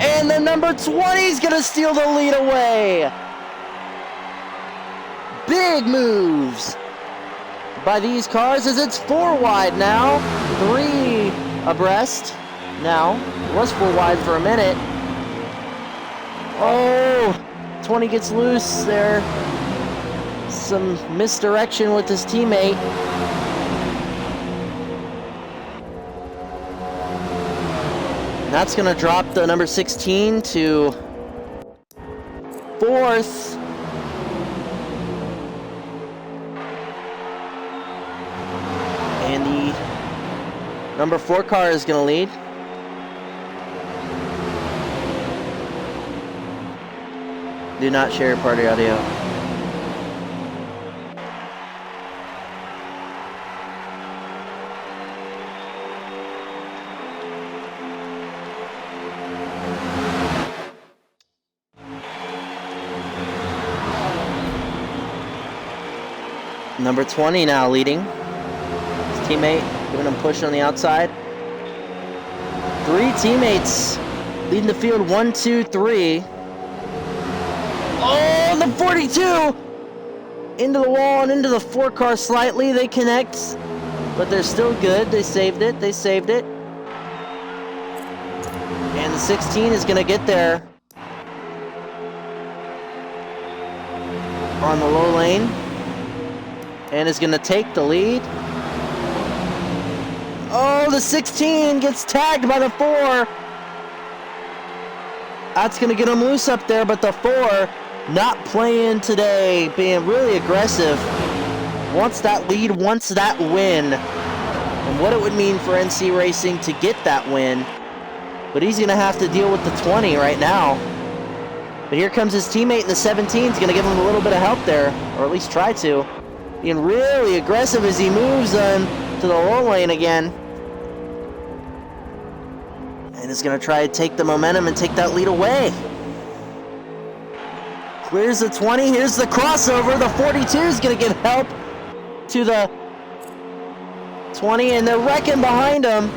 And the number 20 is going to steal the lead away. Big moves by these cars as it's 4 wide now. 3 abreast now. It was 4 wide for a minute. Oh, 20 gets loose there. Some misdirection with his teammate. And that's going to drop the number 16 to 4th. And the number 4 car is going to lead. Do not share your party audio. Number 20 now leading. His teammate giving him push on the outside. 3 teammates leading the field. 1, 2, 3. Oh, the 42! Into the wall and into the 4 car slightly. They connect, but they're still good. They saved it. They saved it. And the 16 is going to get there on the low lane. And is going to take the lead. Oh, the 16 gets tagged by the 4. That's going to get him loose up there, but the 4 not playing today, being really aggressive. Wants that lead, wants that win. And what it would mean for NC Racing to get that win. But he's going to have to deal with the 20 right now. But here comes his teammate in the 17. He's going to give him a little bit of help there, or at least try to. Being really aggressive as he moves to the low lane again. And is going to try to take the momentum and take that lead away. Clears the 20. Here's the crossover. The 42 is going to give help to the 20, and they're wrecking behind him.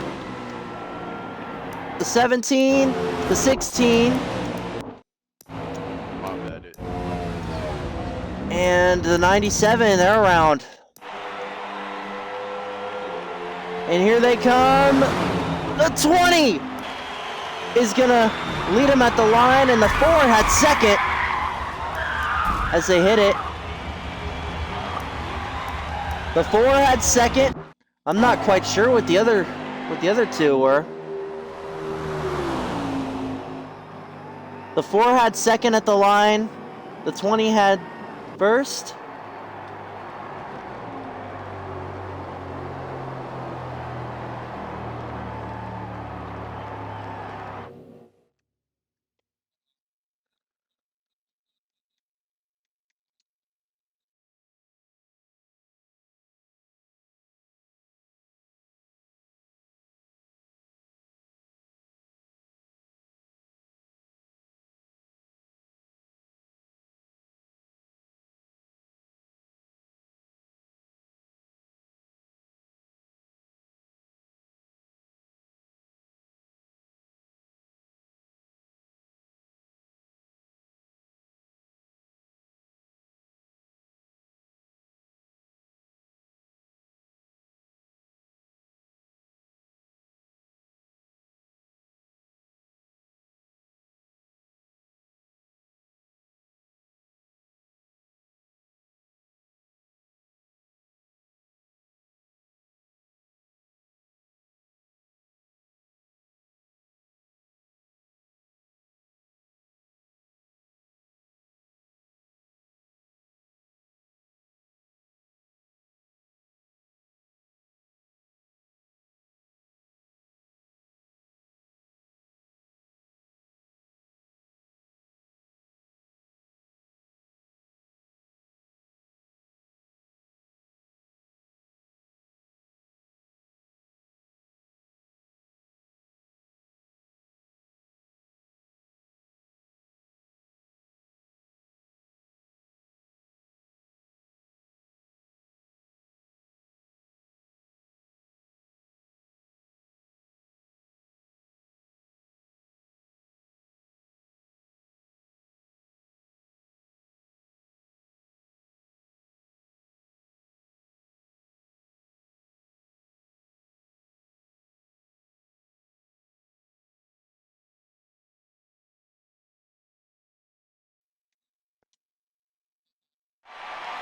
The 17, the 16. And the 97, they're around. And here they come. The 20 is going to lead him at the line, and the 4 had second as they hit it. The 4 had second. I'm not quite sure what the other 2 were. The 4 had second at the line. The 20 had first.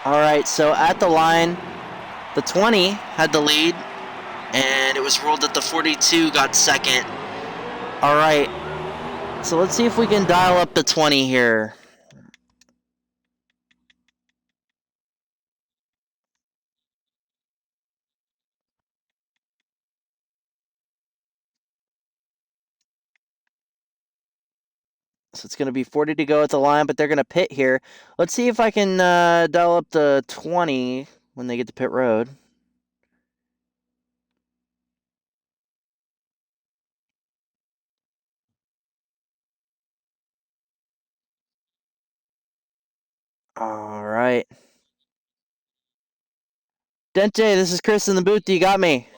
All right, so at the line, the 20 had the lead, and it was ruled that the 42 got second. All right, so let's see if we can dial up the 20 here. So it's going to be 40 to go at the line, but they're going to pit here. Let's see if I can dial up the 20 when they get to pit road. All right. Dente, this is Chris in the booth. You got me.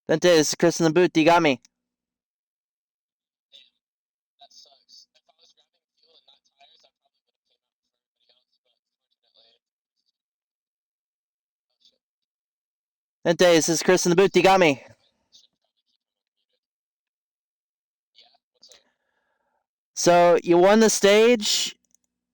Dente, this is Chris in the booth. You got me. Dente, this is Chris in the booth. You got me. So you won the stage,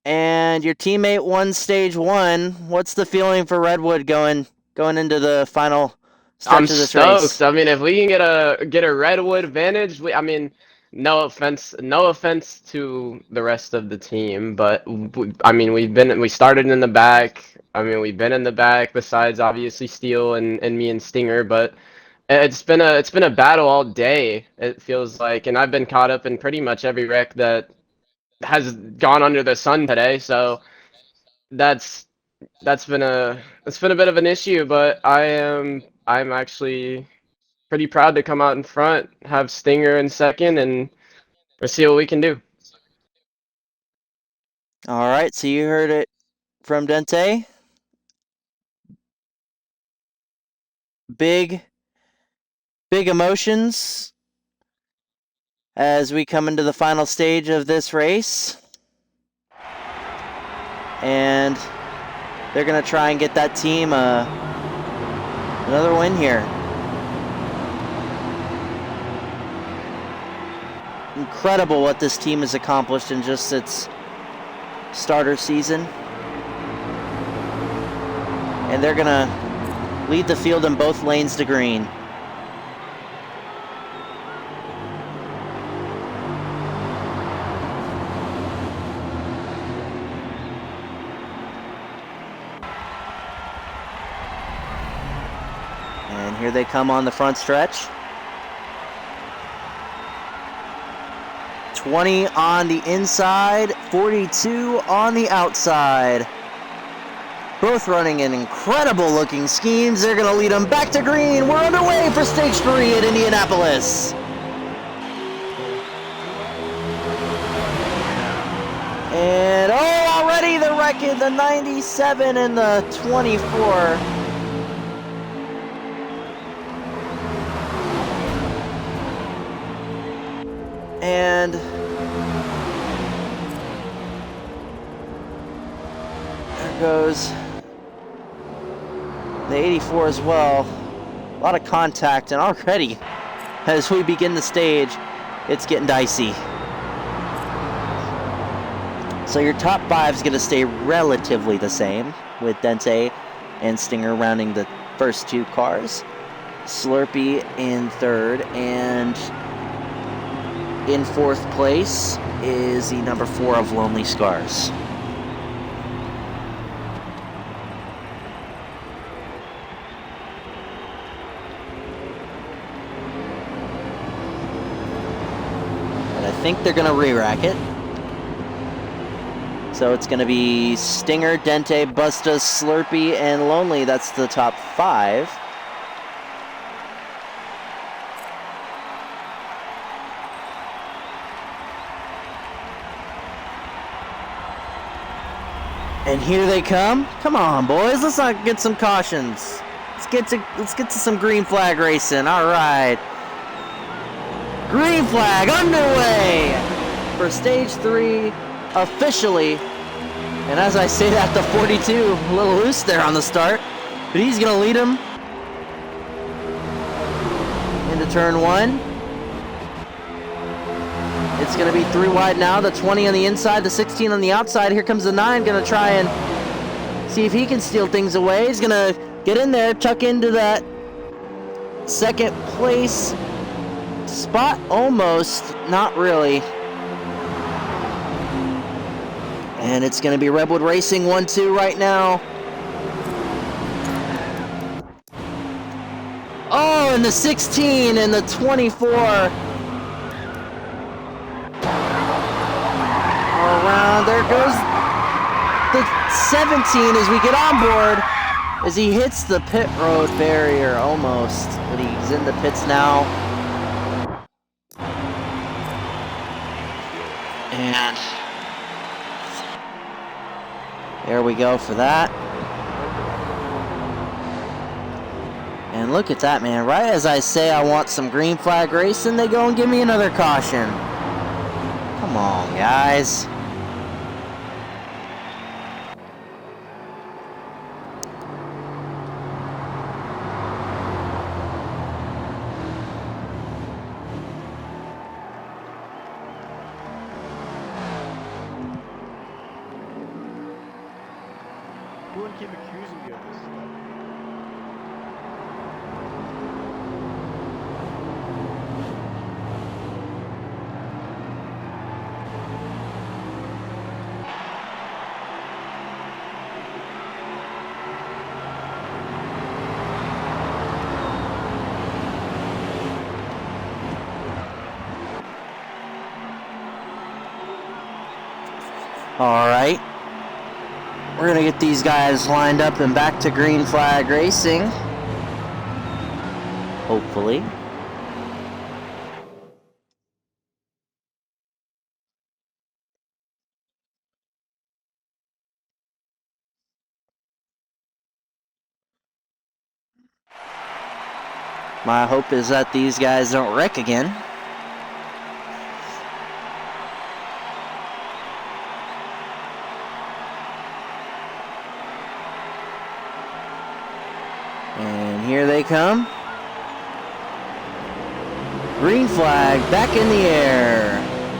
and your teammate won stage 1. What's the feeling for Redwood going into the final stretch I'm of this stoked. race? I mean, if we can get a Redwood advantage, I mean, no offense to the rest of the team, but I mean, we started in the back. I mean, we've been in the back besides obviously Steele and me and Stinger, but it's been a battle all day. It feels like, and I've been caught up in pretty much every wreck that has gone under the sun today. So that's it's been a bit of an issue, but I'm actually pretty proud to come out in front, have Stinger in second, and let's see what we can do. All right, so you heard it from Dente. Big emotions as we come into the final stage of this race. And they're going to try and get that team another win here. Incredible what this team has accomplished in just its starter season. And they're going to lead the field in both lanes to green. And here they come on the front stretch. 20 on the inside, 42 on the outside. Both running in incredible looking schemes. They're going to lead them back to green. We're underway for stage 3 at Indianapolis. And already the wreck in the 97 and the 24. And there goes the 84 as well. A lot of contact, and already as we begin the stage, it's getting dicey. So your top 5 is going to stay relatively the same, with Dente and Stinger rounding the first 2 cars. Slurpee in 3rd, and in 4th place is the number 4 of Lonely Scars. And I think they're going to re-rack it. So it's going to be Stinger, Dente, Busta, Slurpee, and Lonely. That's the top 5. And here they come. Come on, boys. Let's not get some cautions. Let's get to some green flag racing. All right. Green flag underway for stage 3 officially. And as I say that, the 42 a little loose there on the start, but he's going to lead him into turn 1. It's It's going to be 3 wide now. The 20 on the inside, the 16 on the outside. Here comes the 9, going to try and see if he can steal things away. He's going to get in there, tuck into that second place spot almost, not really. And it's going to be Redwood Racing 1-2 right now. Oh, and the 16 and the 24 around. There goes the 17 as we get on board, as he hits the pit road barrier almost, but he's in the pits now. And there we go for that. And look at that, man. Right as I say I want some green flag racing, they go and give me another caution. Come on, guys. Everyone keep accusing you of this stuff. All right. We're going to get these guys lined up and back to green flag racing. Hopefully. My hope is that these guys don't wreck again. And here they come. Green flag back in the air.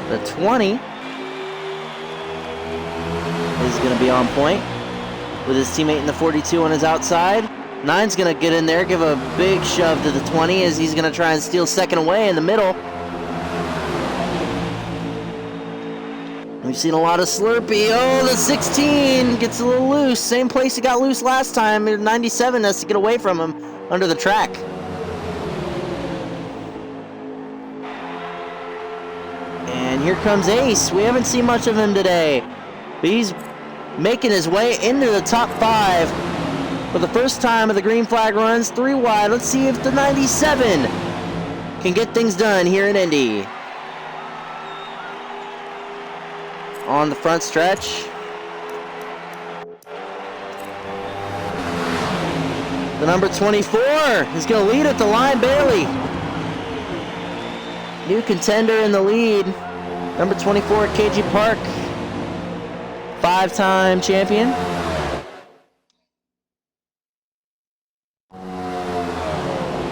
The 20 is going to be on point with his teammate in the 42 on his outside. 9's going to get in there, give a big shove to the 20 as he's going to try and steal second away in the middle. We've seen a lot of Slurpee. Oh, the 16 gets a little loose. Same place he got loose last time. 97 has to get away from him under the track. And here comes Ace. We haven't seen much of him today, but he's making his way into the top 5 for the first time of the green flag runs. 3 wide. Let's see if the 97 can get things done here in Indy. On the front stretch. The number 24 is going to lead at the line, Bailey. New contender in the lead. Number 24 at KG Park. 5-time champion.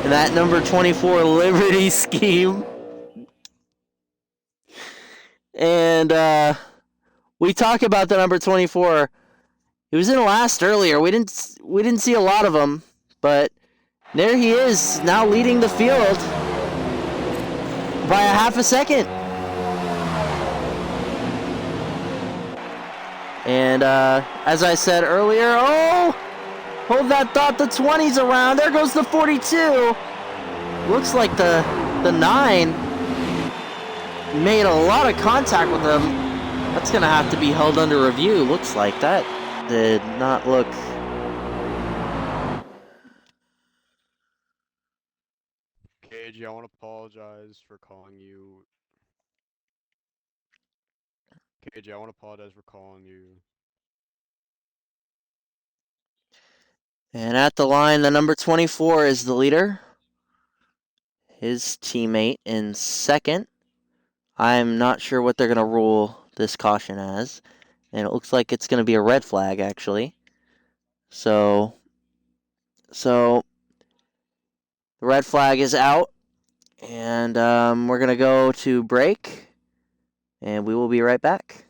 And that number 24 Liberty Scheme. And we talk about the number 24. He was in last earlier. We didn't see a lot of him, but there he is, now leading the field by a half a second. And as I said earlier, oh, hold that thought, the 20's around. There goes the 42. Looks like the 9 made a lot of contact with him. That's going to have to be held under review. Looks like that did not look. KG, I want to apologize for calling you. KG, I want to apologize for calling you. And at the line, the number 24 is the leader. His teammate in second. I'm not sure what they're going to rule this caution as. And it looks like it's going to be a red flag, actually. So the red flag is out. And we're going to go to break. and we will be right back.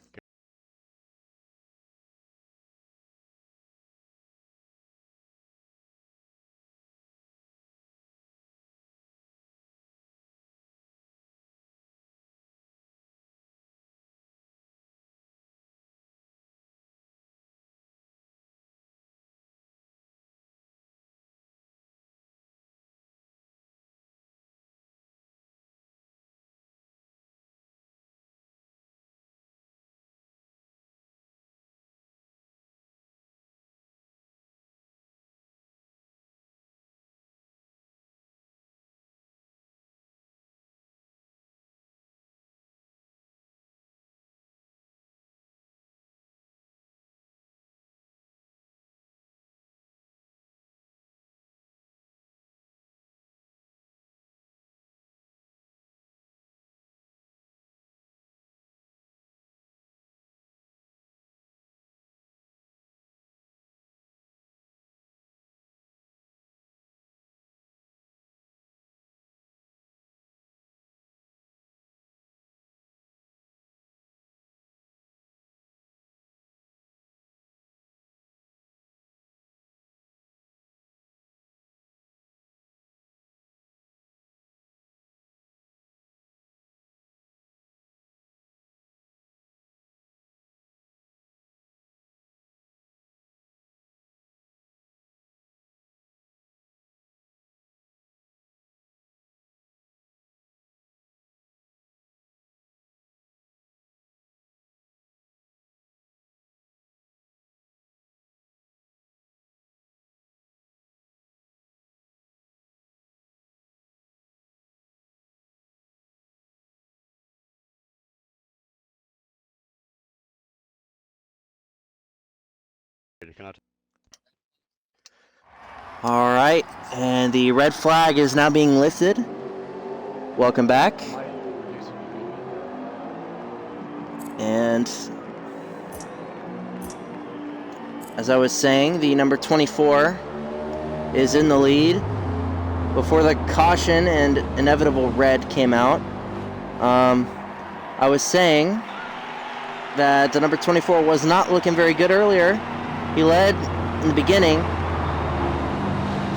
All right, and the red flag is now being lifted. Welcome back. And as I was saying, the number 24 is in the lead. Before the caution and inevitable red came out, I was saying that the number 24 was not looking very good earlier. He led in the beginning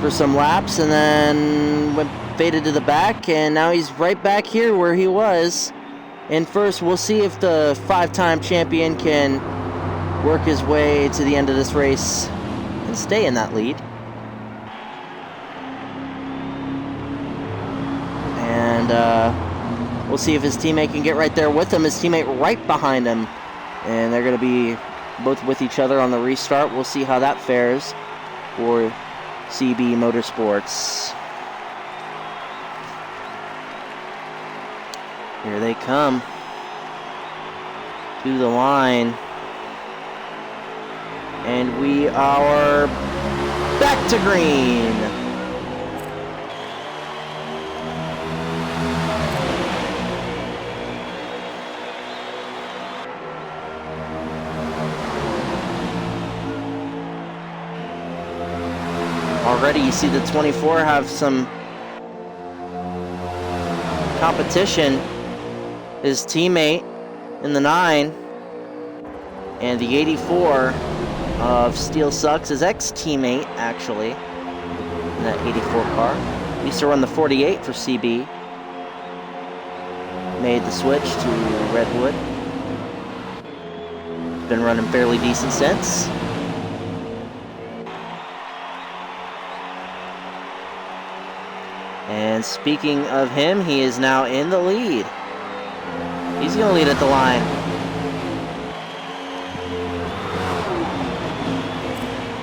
for some laps and then faded to the back, and now he's right back here where he was in first. We'll see if the 5-time champion can work his way to the end of this race and stay in that lead. And we'll see if his teammate can get right there with him. His teammate right behind him, and they're going to be both with each other on the restart. We'll see how that fares for CB Motorsports. Here they come to the line, and we are back to green. Already you see the 24 have some competition. His teammate in the 9 and the 84 of Steel Sucks, his ex-teammate actually, in that 84 car. He used to run the 48 for CB. Made the switch to Redwood. Been running fairly decent since. And speaking of him, he is now in the lead. He's going to lead at the line.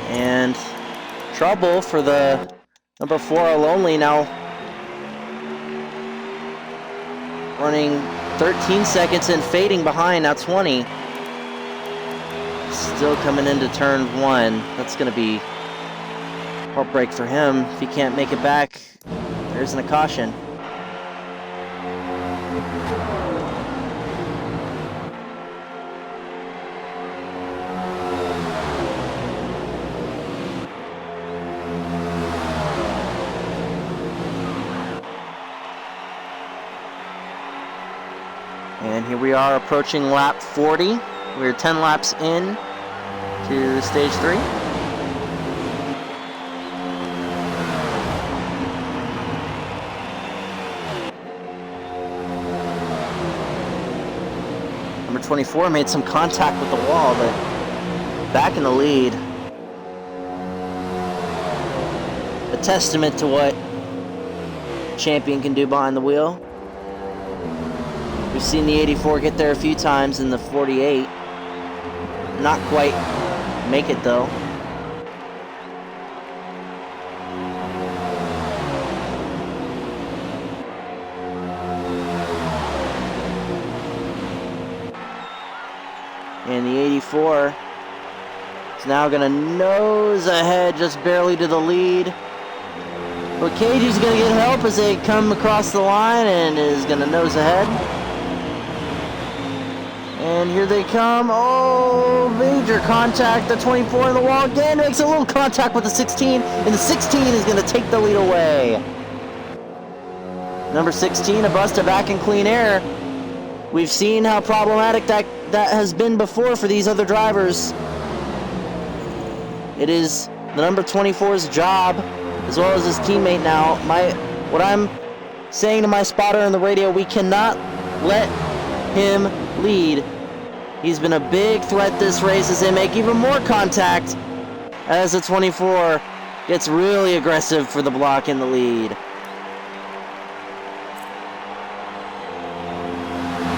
And trouble for the number 4 Lonely, now running 13 seconds and fading behind, now 20. Still coming into turn 1. That's going to be heartbreak for him if he can't make it back. There isn't a caution. And here we are approaching lap 40. We're 10 laps in to stage 3. Number 24 made some contact with the wall, but back in the lead. A testament to what champion can do behind the wheel. We've seen the 84 get there a few times in the 48. Not quite make it though. And the 84 is now going to nose ahead just barely to the lead. But Cage's going to get help as they come across the line and is going to nose ahead. And here they come. Oh, major contact. The 24 on the wall again makes a little contact with the 16. And the 16 is going to take the lead away. Number 16, a buster back in clean air. We've seen how problematic that has been before for these other drivers. It is the number 24's job, as well as his teammate now. What I'm saying to my spotter on the radio, we cannot let him lead. He's been a big threat this race as they make even more contact as the 24 gets really aggressive for the block in the lead.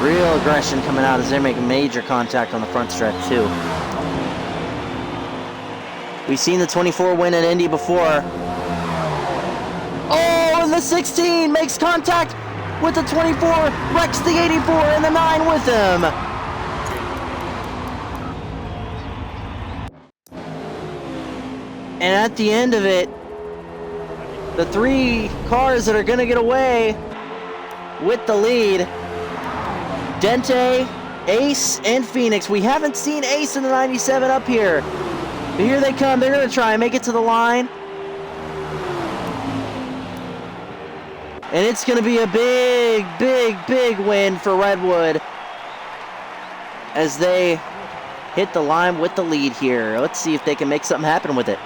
Real aggression coming out as they make major contact on the front stretch too. We've seen the 24 win at Indy before. Oh, and the 16 makes contact with the 24, wrecks the 84 and the 9 with him. And at the end of it, the 3 cars that are going to get away with the lead, Dente, Ace, and Phoenix. We haven't seen Ace in the 97 up here. But here they come. They're going to try and make it to the line. And it's going to be a big, big, big win for Redwood as they hit the line with the lead here. Let's see if they can make something happen with it.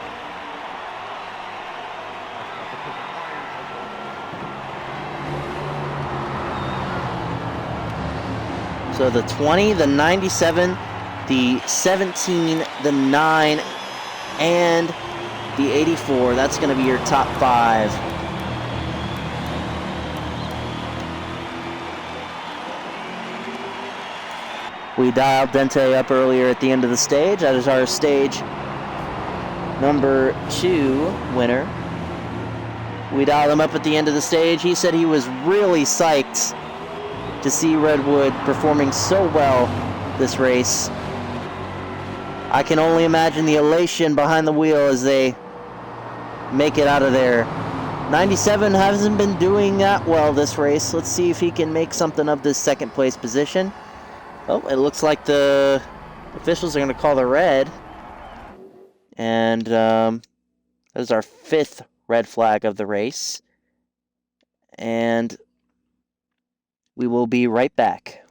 So the 20, the 97, the 17, the 9, and the 84. That's going to be your top 5. We dialed Dente up earlier at the end of the stage. That is our stage number 2 winner. We dialed him up at the end of the stage. He said he was really psyched to see Redwood performing so well this race. I can only imagine the elation behind the wheel as they make it out of there. 97 hasn't been doing that well this race. Let's see if he can make something of this second place position. Oh, it looks like the officials are going to call the red. And that is our 5th red flag of the race. And we will be right back.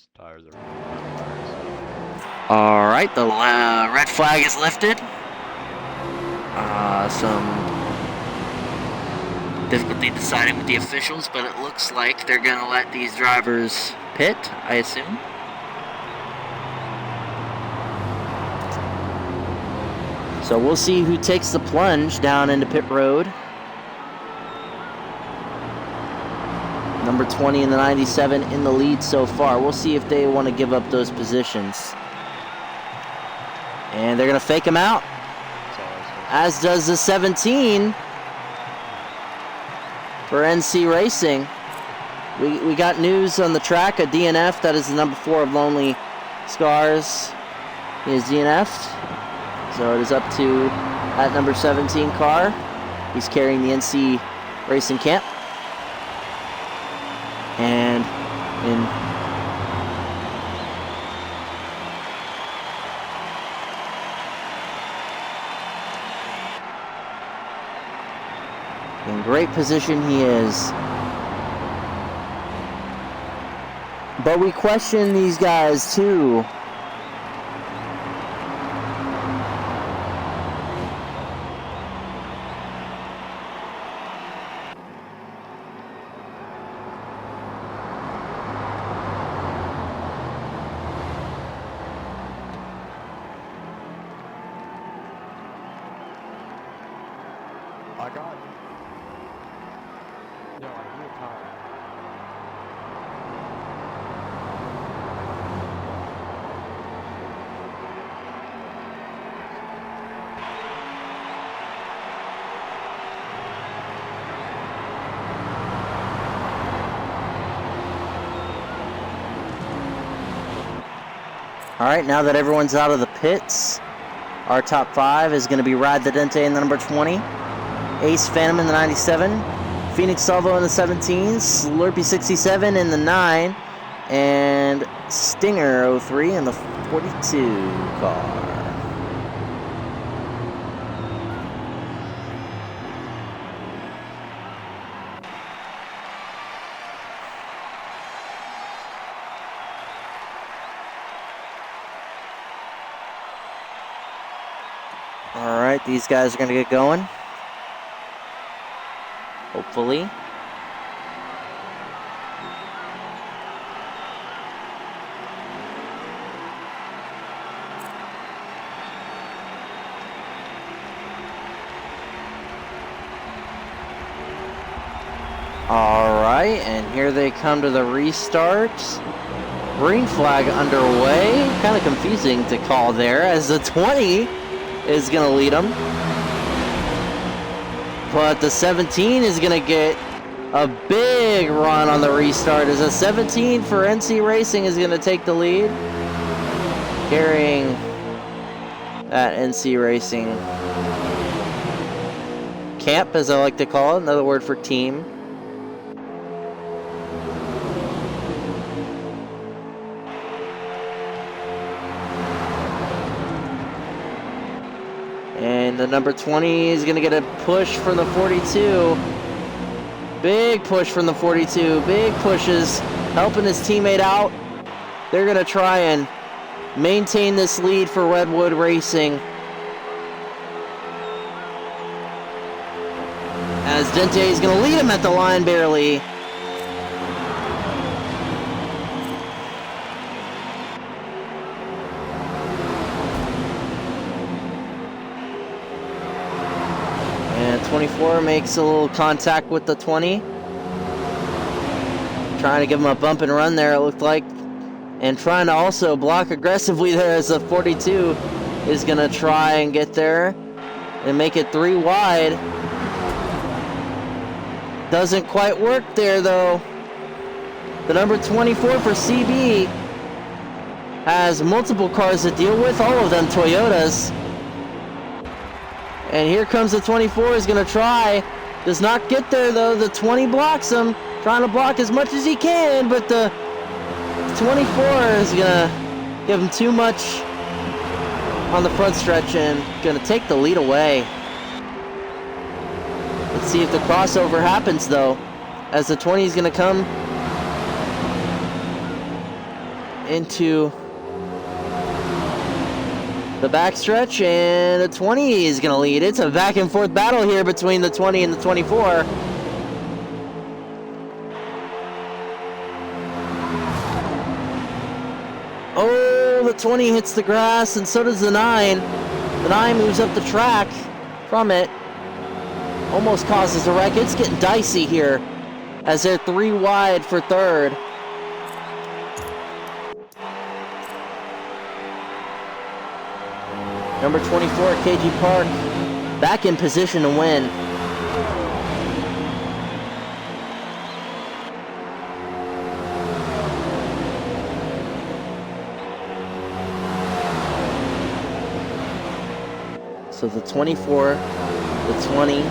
his tires are tires. All right, the red flag is lifted. Some difficulty deciding with the officials, but it looks like they're going to let these drivers pit, I assume. So we'll see who takes the plunge down into pit road. Number 20 and the 97 in the lead so far. We'll see if they want to give up those positions. And they're going to fake him out, as does the 17 for NC Racing. We got news on the track, a DNF. That is the number 4 of Lonely Scars. He is DNF'd. So it is up to that number 17 car. He's carrying the NC Racing camp. And in great position he is. But we question these guys too. I got it. No, I need a tire. All right, now that everyone's out of the pits, our top 5 is going to be Rad the Dente in the number 20, Ace Phantom in the 97, Phoenix Salvo in the 17, Slurpee 67 in the 9, and Stinger 03 in the 42 car. All right, these guys are going to get going. Hopefully. All right, and here they come to the restart. Green flag underway. Kind of confusing to call there, as the 20 is going to lead them. But the 17 is going to get a big run on the restart, as a 17 for NC Racing is going to take the lead, carrying that NC Racing camp, as I like to call it, another word for team. And the number 20 is going to get a push from the 42. Big push from the 42. Big pushes, helping his teammate out. They're going to try and maintain this lead for Redwood Racing, as Dente is going to lead him at the line barely. And 24 makes a little contact with the 20. Trying to give him a bump and run there, it looked like. And trying to also block aggressively there, as the 42 is going to try and get there and make it 3 wide. Doesn't quite work there, though. The number 24 for CB has multiple cars to deal with, all of them Toyotas. And here comes the 24, is going to try. Does not get there, though. The 20 blocks him. Trying to block as much as he can, but the 24 is going to give him too much on the front stretch and going to take the lead away. Let's see if the crossover happens, though, as the 20 is going to come into the backstretch, and the 20 is going to lead. It's a back and forth battle here between the 20 and the 24. Oh, the 20 hits the grass, and so does the 9. The 9 moves up the track from it. Almost causes a wreck. It's getting dicey here as they're 3 wide for third. Number 24, KG Park, back in position to win. So the 24, the 20,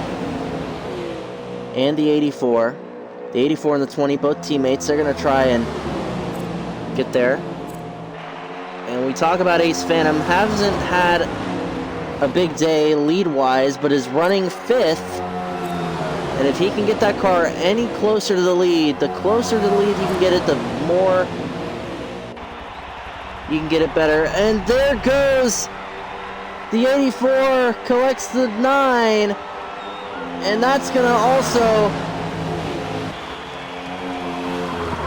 and the 84. The 84 and the 20, both teammates, they're going to try and get there. And we talk about Ace Phantom, hasn't had a big day lead-wise, but is running 5th. And if he can get that car any closer to the lead, the closer to the lead you can get it, the more you can get it better. And there goes the 84, collects the 9. And that's going to also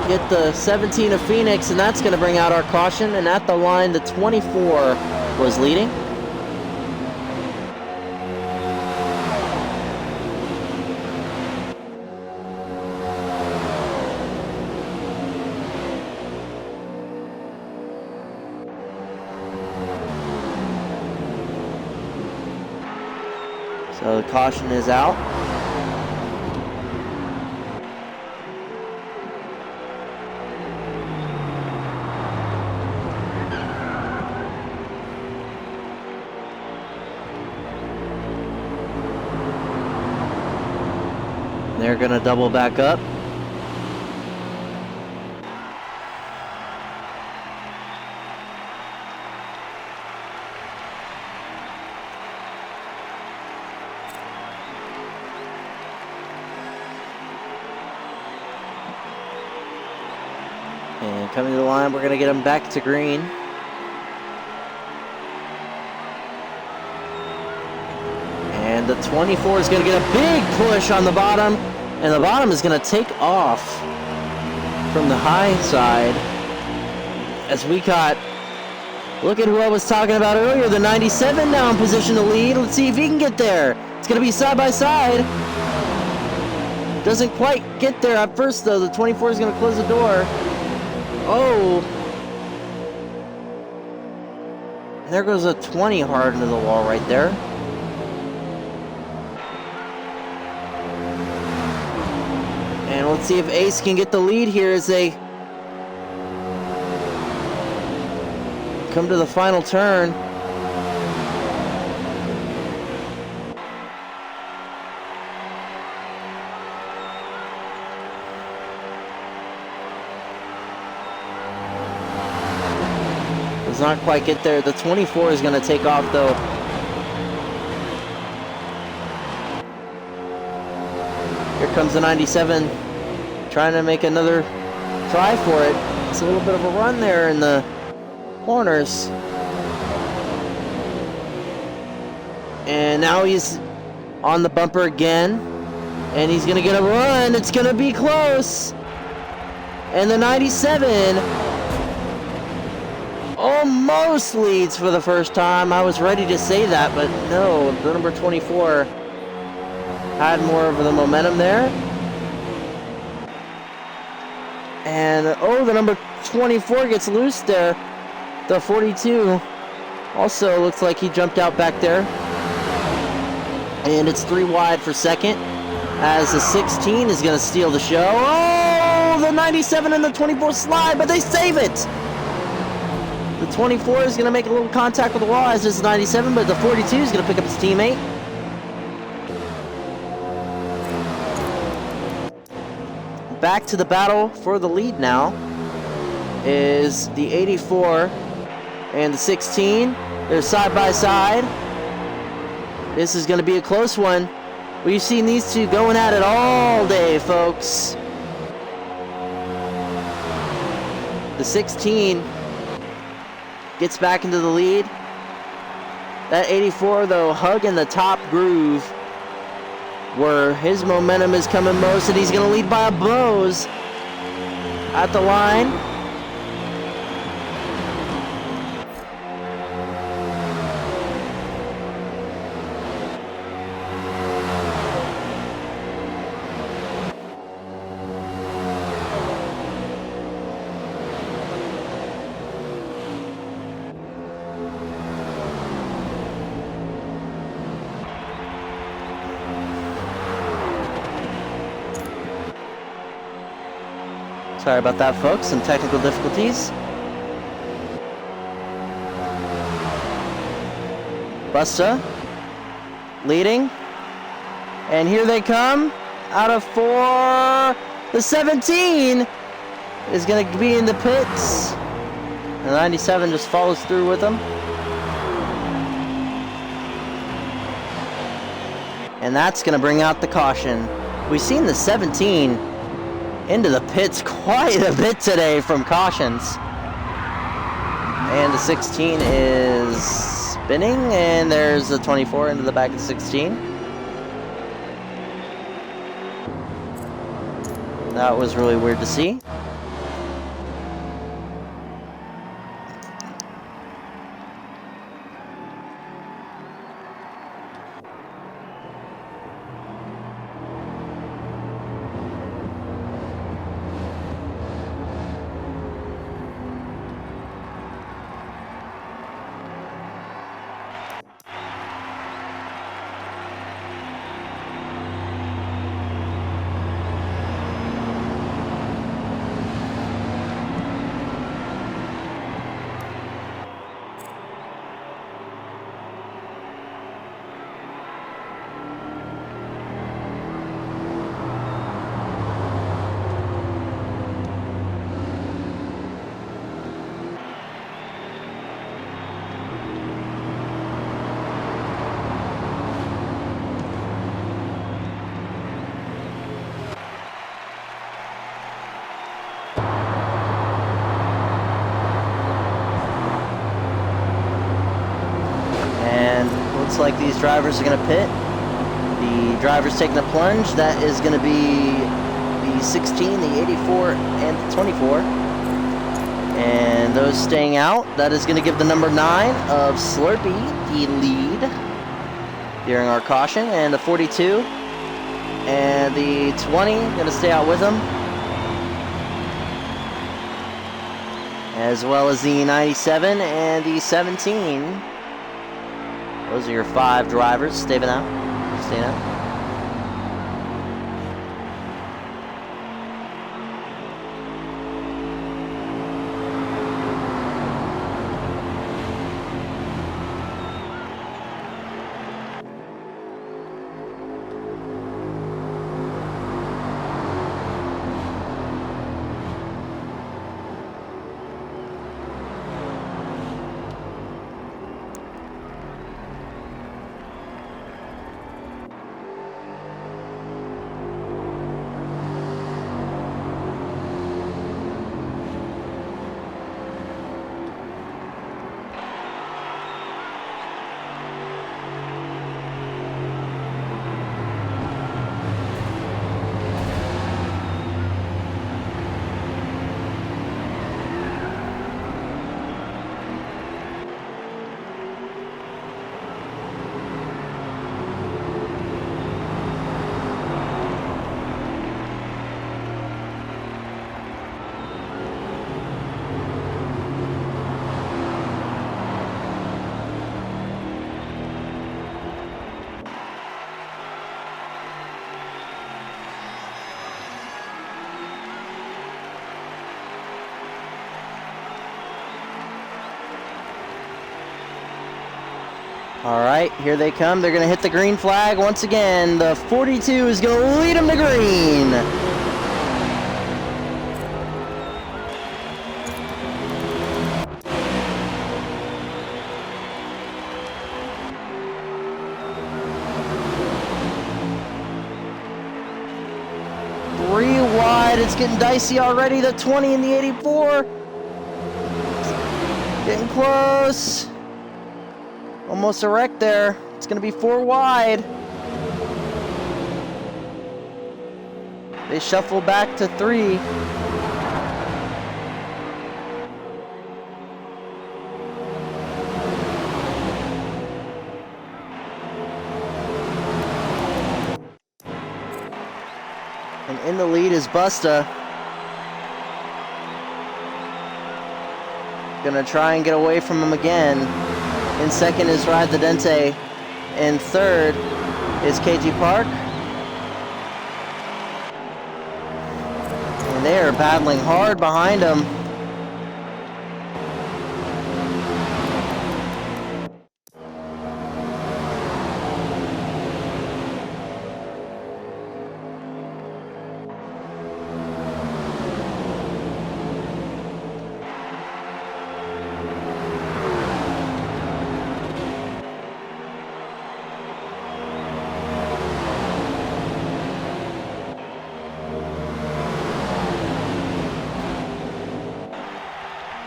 get the 17 of Phoenix, and that's going to bring out our caution. And at the line, the 24 was leading. So the caution is out. They're going to double back up. And coming to the line, we're going to get them back to green. And the 24 is going to get a big push on the bottom. And the bottom is going to take off from the high side. As we got, look at who I was talking about earlier, the 97 now in position to lead. Let's see if he can get there. It's going to be side by side. Doesn't quite get there at first though. The 24 is going to close the door. Oh. There goes a 20 hard into the wall right there. And let's see if Ace can get the lead here as they come to the final turn. Does not quite get there. The 24 is going to take off though. Here comes the 97, trying to make another try for it. It's a little bit of a run there in the corners. And now he's on the bumper again. And he's going to get a run. It's going to be close. And the 97 almost leads for the first time. I was ready to say that, but no, the number 24 had more of the momentum there. And oh, the number 24 gets loose there. The 42 also looks like he jumped out back there. And it's 3 wide for second as the 16 is going to steal the show. Oh, the 97 and the 24 slide, but they save it. The 24 is going to make a little contact with the wall as does the 97, but the 42 is going to pick up his teammate. Back to the battle for the lead now is the 84 and the 16. They're side by side. This is going to be a close one. We've seen these two going at it all day, folks. The 16 gets back into the lead. That 84, though, hugging the top groove where his momentum is coming most, and he's going to lead by a Bose at the line. Sorry about that, folks. Some technical difficulties. Busta leading. And here they come. Out of 4. The 17 is going to be in the pits. The 97 just follows through with them. And that's going to bring out the caution. We've seen the 17 into the pits quite a bit today from cautions. And the 16 is spinning, and there's a 24 into the back of the 16. That was really weird to see. Looks like these drivers are going to pit. The drivers taking the plunge, that is going to be the 16, the 84, and the 24. And those staying out, that is going to give the number 9 of Slurpee the lead during our caution. And the 42 and the 20 going to stay out with them, as well as the 97 and the 17. Those are your 5 drivers staying out. All right, here they come. They're going to hit the green flag once again. The 42 is going to lead them to green. Three wide. It's getting dicey already. The 20 and the 84. Getting close. Almost a wreck there. It's going to be 4 wide. They shuffle back to 3. And in the lead is Busta. Gonna try and get away from him again. In second is Ride the Dente. In third is KG Park. And they are battling hard behind him.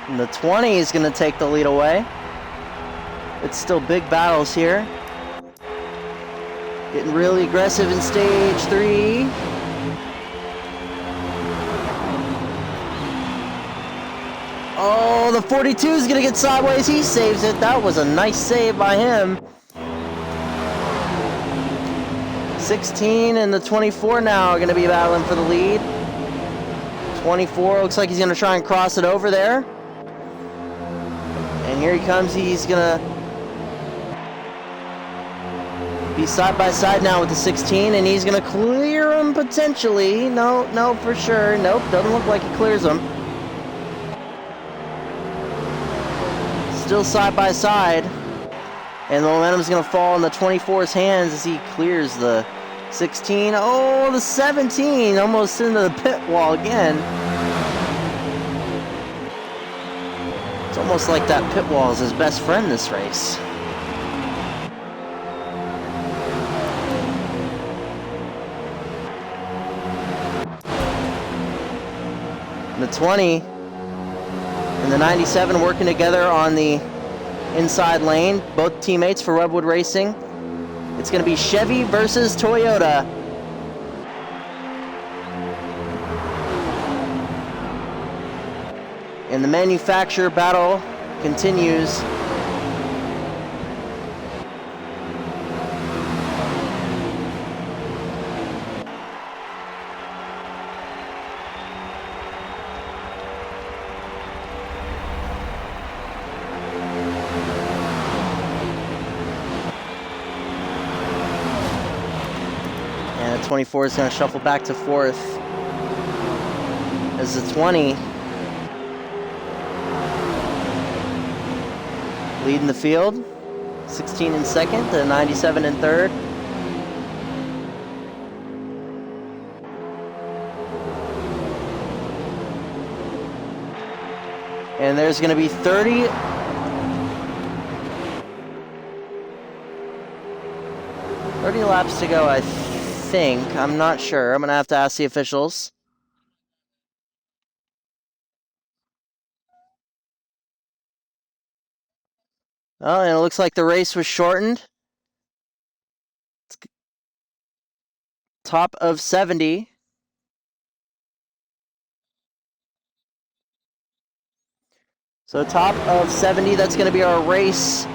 And the 20 is going to take the lead away. It's still big battles here. Getting really aggressive in stage 3. Oh, the 42 is going to get sideways. He saves it. That was a nice save by him. 16 and the 24 now are going to be battling for the lead. 24 looks like he's going to try and cross it over there. And here he comes. He's going to be side by side now with the 16, and he's going to clear him potentially. No, for sure. Nope, doesn't look like he clears him. Still side by side. And the momentum's going to fall in the 24's hands as he clears the 16. Oh, the 17 almost into the pit wall again. It's almost like that pit wall is his best friend this race. The 20 and the 97 working together on the inside lane. Both teammates for Redwood Racing. It's going to be Chevy versus Toyota. And the manufacturer battle continues. And the 24 is going to shuffle back to 4th. As the 20 leading the field, 16 in second, the 97 in third. And there's going to be 30 laps to go, I think. I'm not sure. I'm going to have to ask the officials. Oh, and it looks like the race was shortened. Top of 70. So top of 70, that's going to be our race.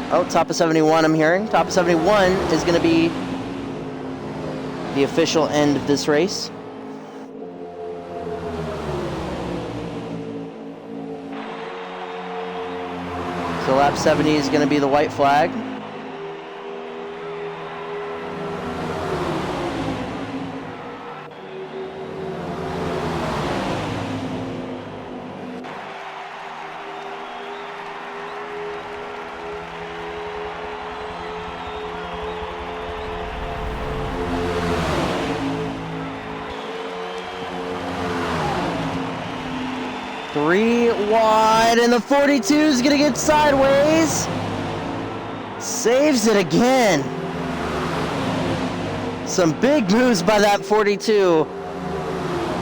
Oh, top of 71 I'm hearing. Top of 71 is going to be the official end of this race. So lap 70 is going to be the white flag. Three wide, and the 42 is going to get sideways. Saves it again. Some big moves by that 42.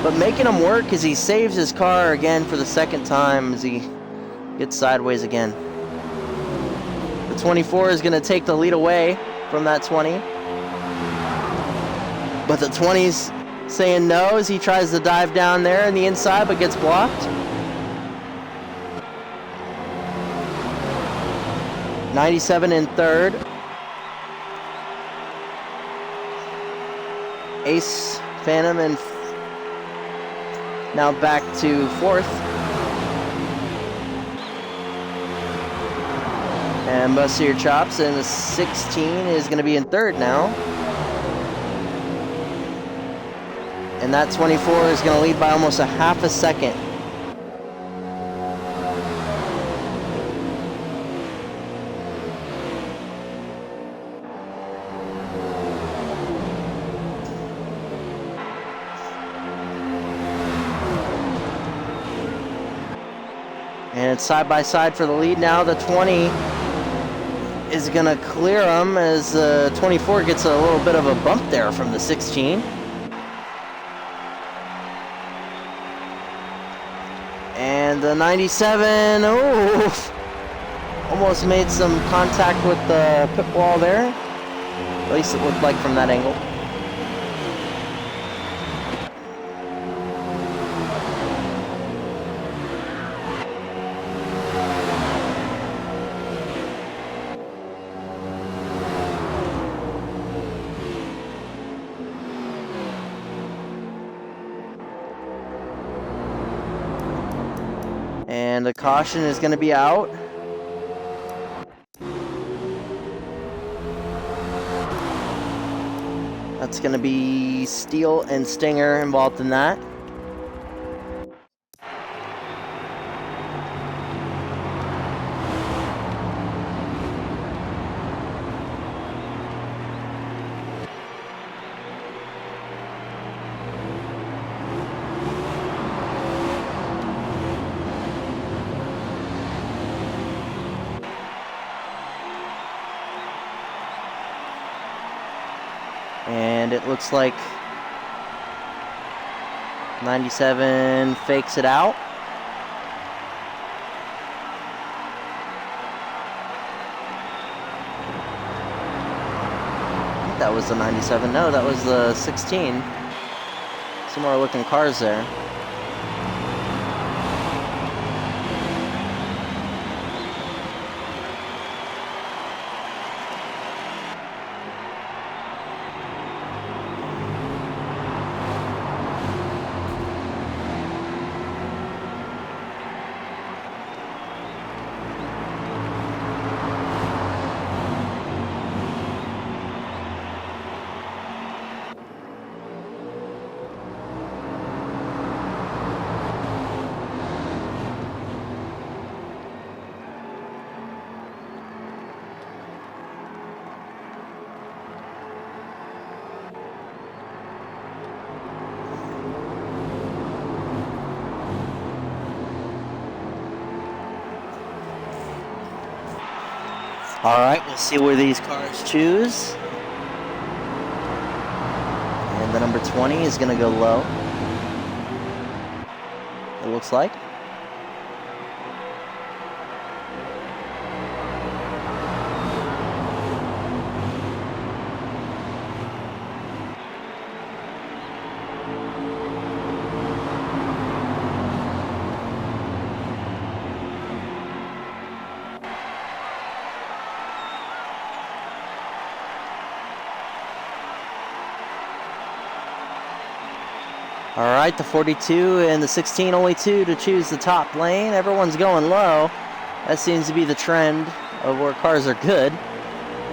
but making him work as he saves his car again for the second time as he gets sideways again. The 24 is going to take the lead away from that 20. But the 20's saying no as he tries to dive down there in the inside but gets blocked. 97 in third. Ace Phantom and now back to fourth. And Bust Your Chops in the 16 is going to be in third now. And that 24 is going to lead by almost a half a second. And it's side by side for the lead now. The 20 is going to clear him as the 24 gets a little bit of a bump there from the 16. And the 97, almost made some contact with the pit wall there. At least it looked like from that angle. And the caution is going to be out. That's going to be Steele and Stinger involved in that. And it looks like 97 fakes it out. I think that was the 97. No, that was the 16. Similar looking cars there. All right, we'll see where these cars choose. And the number 20 is going to go low. It looks like. All right, the 42 and the 16, only two to choose the top lane. Everyone's going low. That seems to be the trend of where cars are good.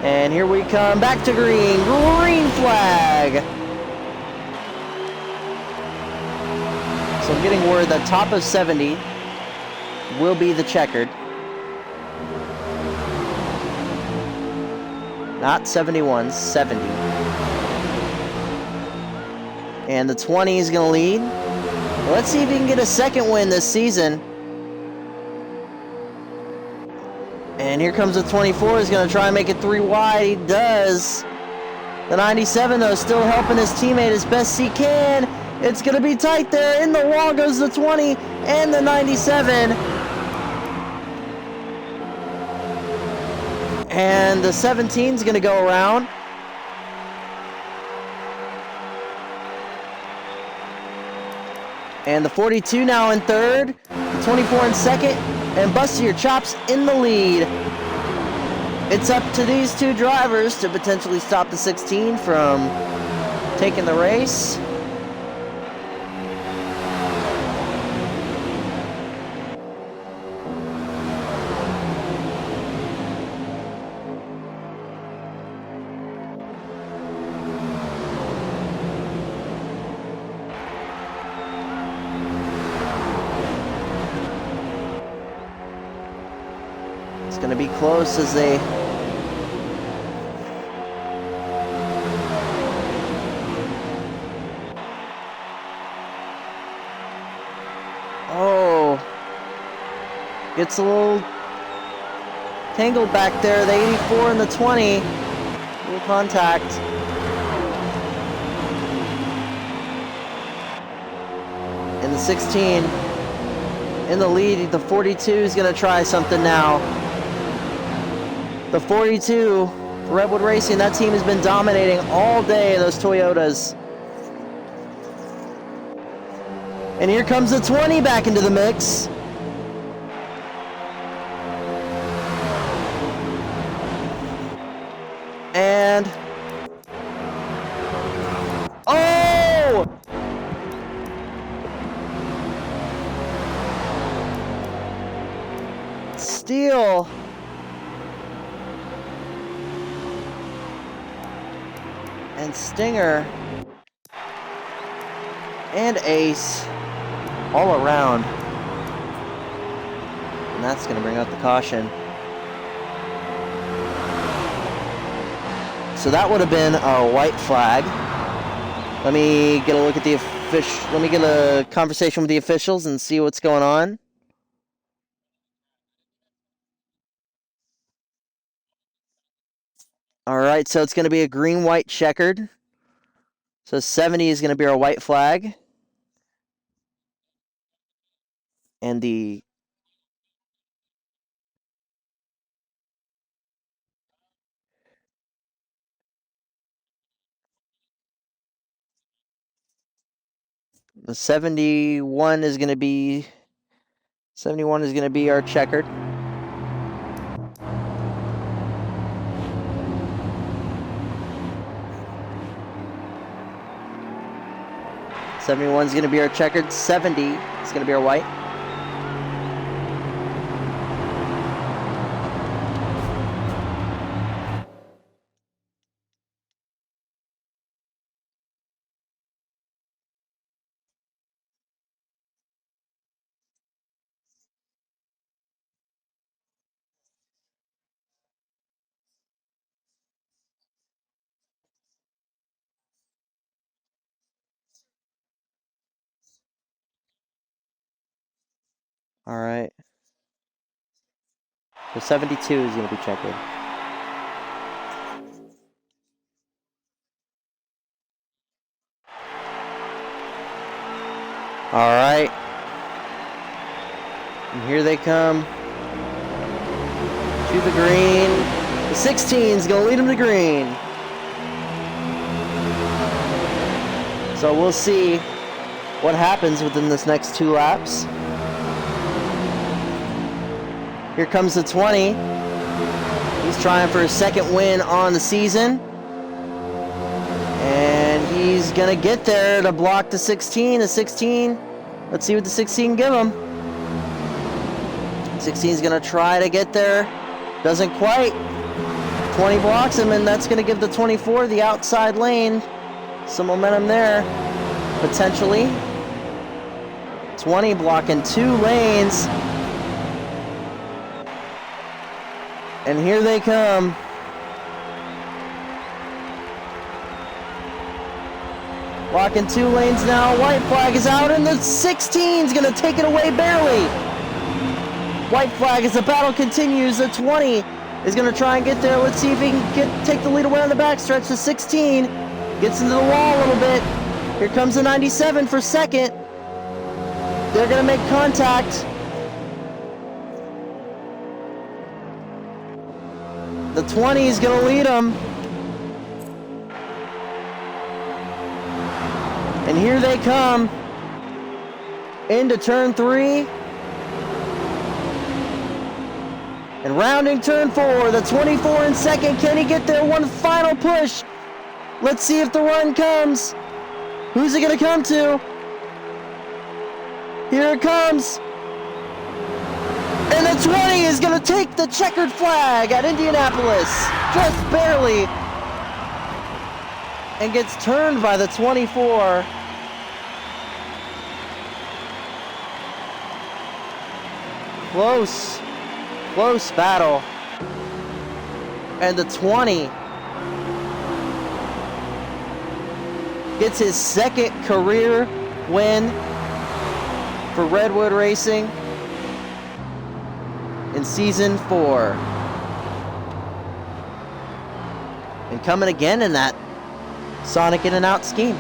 And here we come back to green. Green flag. So I'm getting word that top of 70 will be the checkered. Not 71, 70. And the 20 is going to lead. Let's see if he can get a second win this season. And here comes the 24. He's going to try and make it 3 wide. He does. The 97, though, still helping his teammate as best he can. It's going to be tight there. In the wall goes the 20 and the 97. And the 17 is going to go around. And the 42 now in third, the 24 in second, and Buster Your Chops in the lead. It's up to these two drivers to potentially stop the 16 from taking the race. It's going to be close as they... Oh. Gets a little tangled back there. The 84 and the 20. Little contact. And the 16 in the lead. The 42 is going to try something now. The 42 for Redwood Racing, that team has been dominating all day, those Toyotas. And here comes the 20 back into the mix. And... oh! Steele. And Stinger. And Ace. All around. And that's going to bring out the caution. So that would have been a white flag. Let me get a look at the let me get a conversation with the officials and see what's going on. All right, so it's going to be a green-white checkered. So 70 is going to be our white flag. And the... the 71 is going to be... 71 is going to be our checkered. '71 is going to be our checkered. 70 is going to be our white. All right. So 72 is going to be checkered. All right. And here they come to the green. The 16 is going to lead them to green. So we'll see what happens within this next 2 laps. Here comes the 20. He's trying for his second win on the season. And he's going to get there to block the 16. The 16, let's see what the 16 give him. 16 is going to try to get there. Doesn't quite. 20 blocks him, and that's going to give the 24 the outside lane. Some momentum there, potentially. 20 blocking 2 lanes. And here they come. Blocking 2 lanes now. White flag is out, and the 16 is going to take it away barely. White flag as the battle continues. The 20 is going to try and get there. Let's see if he can take the lead away on the backstretch. The 16 gets into the wall a little bit. Here comes the 97 for second. They're going to make contact. The 20 is going to lead them. And here they come into turn 3. And rounding turn 4, the 24 in second. Can he get there? One final push. Let's see if the run comes. Who's it going to come to? Here it comes. And the 20 is going to take the checkered flag at Indianapolis. Just barely. And gets turned by the 24. Close battle. And the 20 gets his second career win for Redwood Racing in season 4. And coming again in that Sonic In and Out scheme.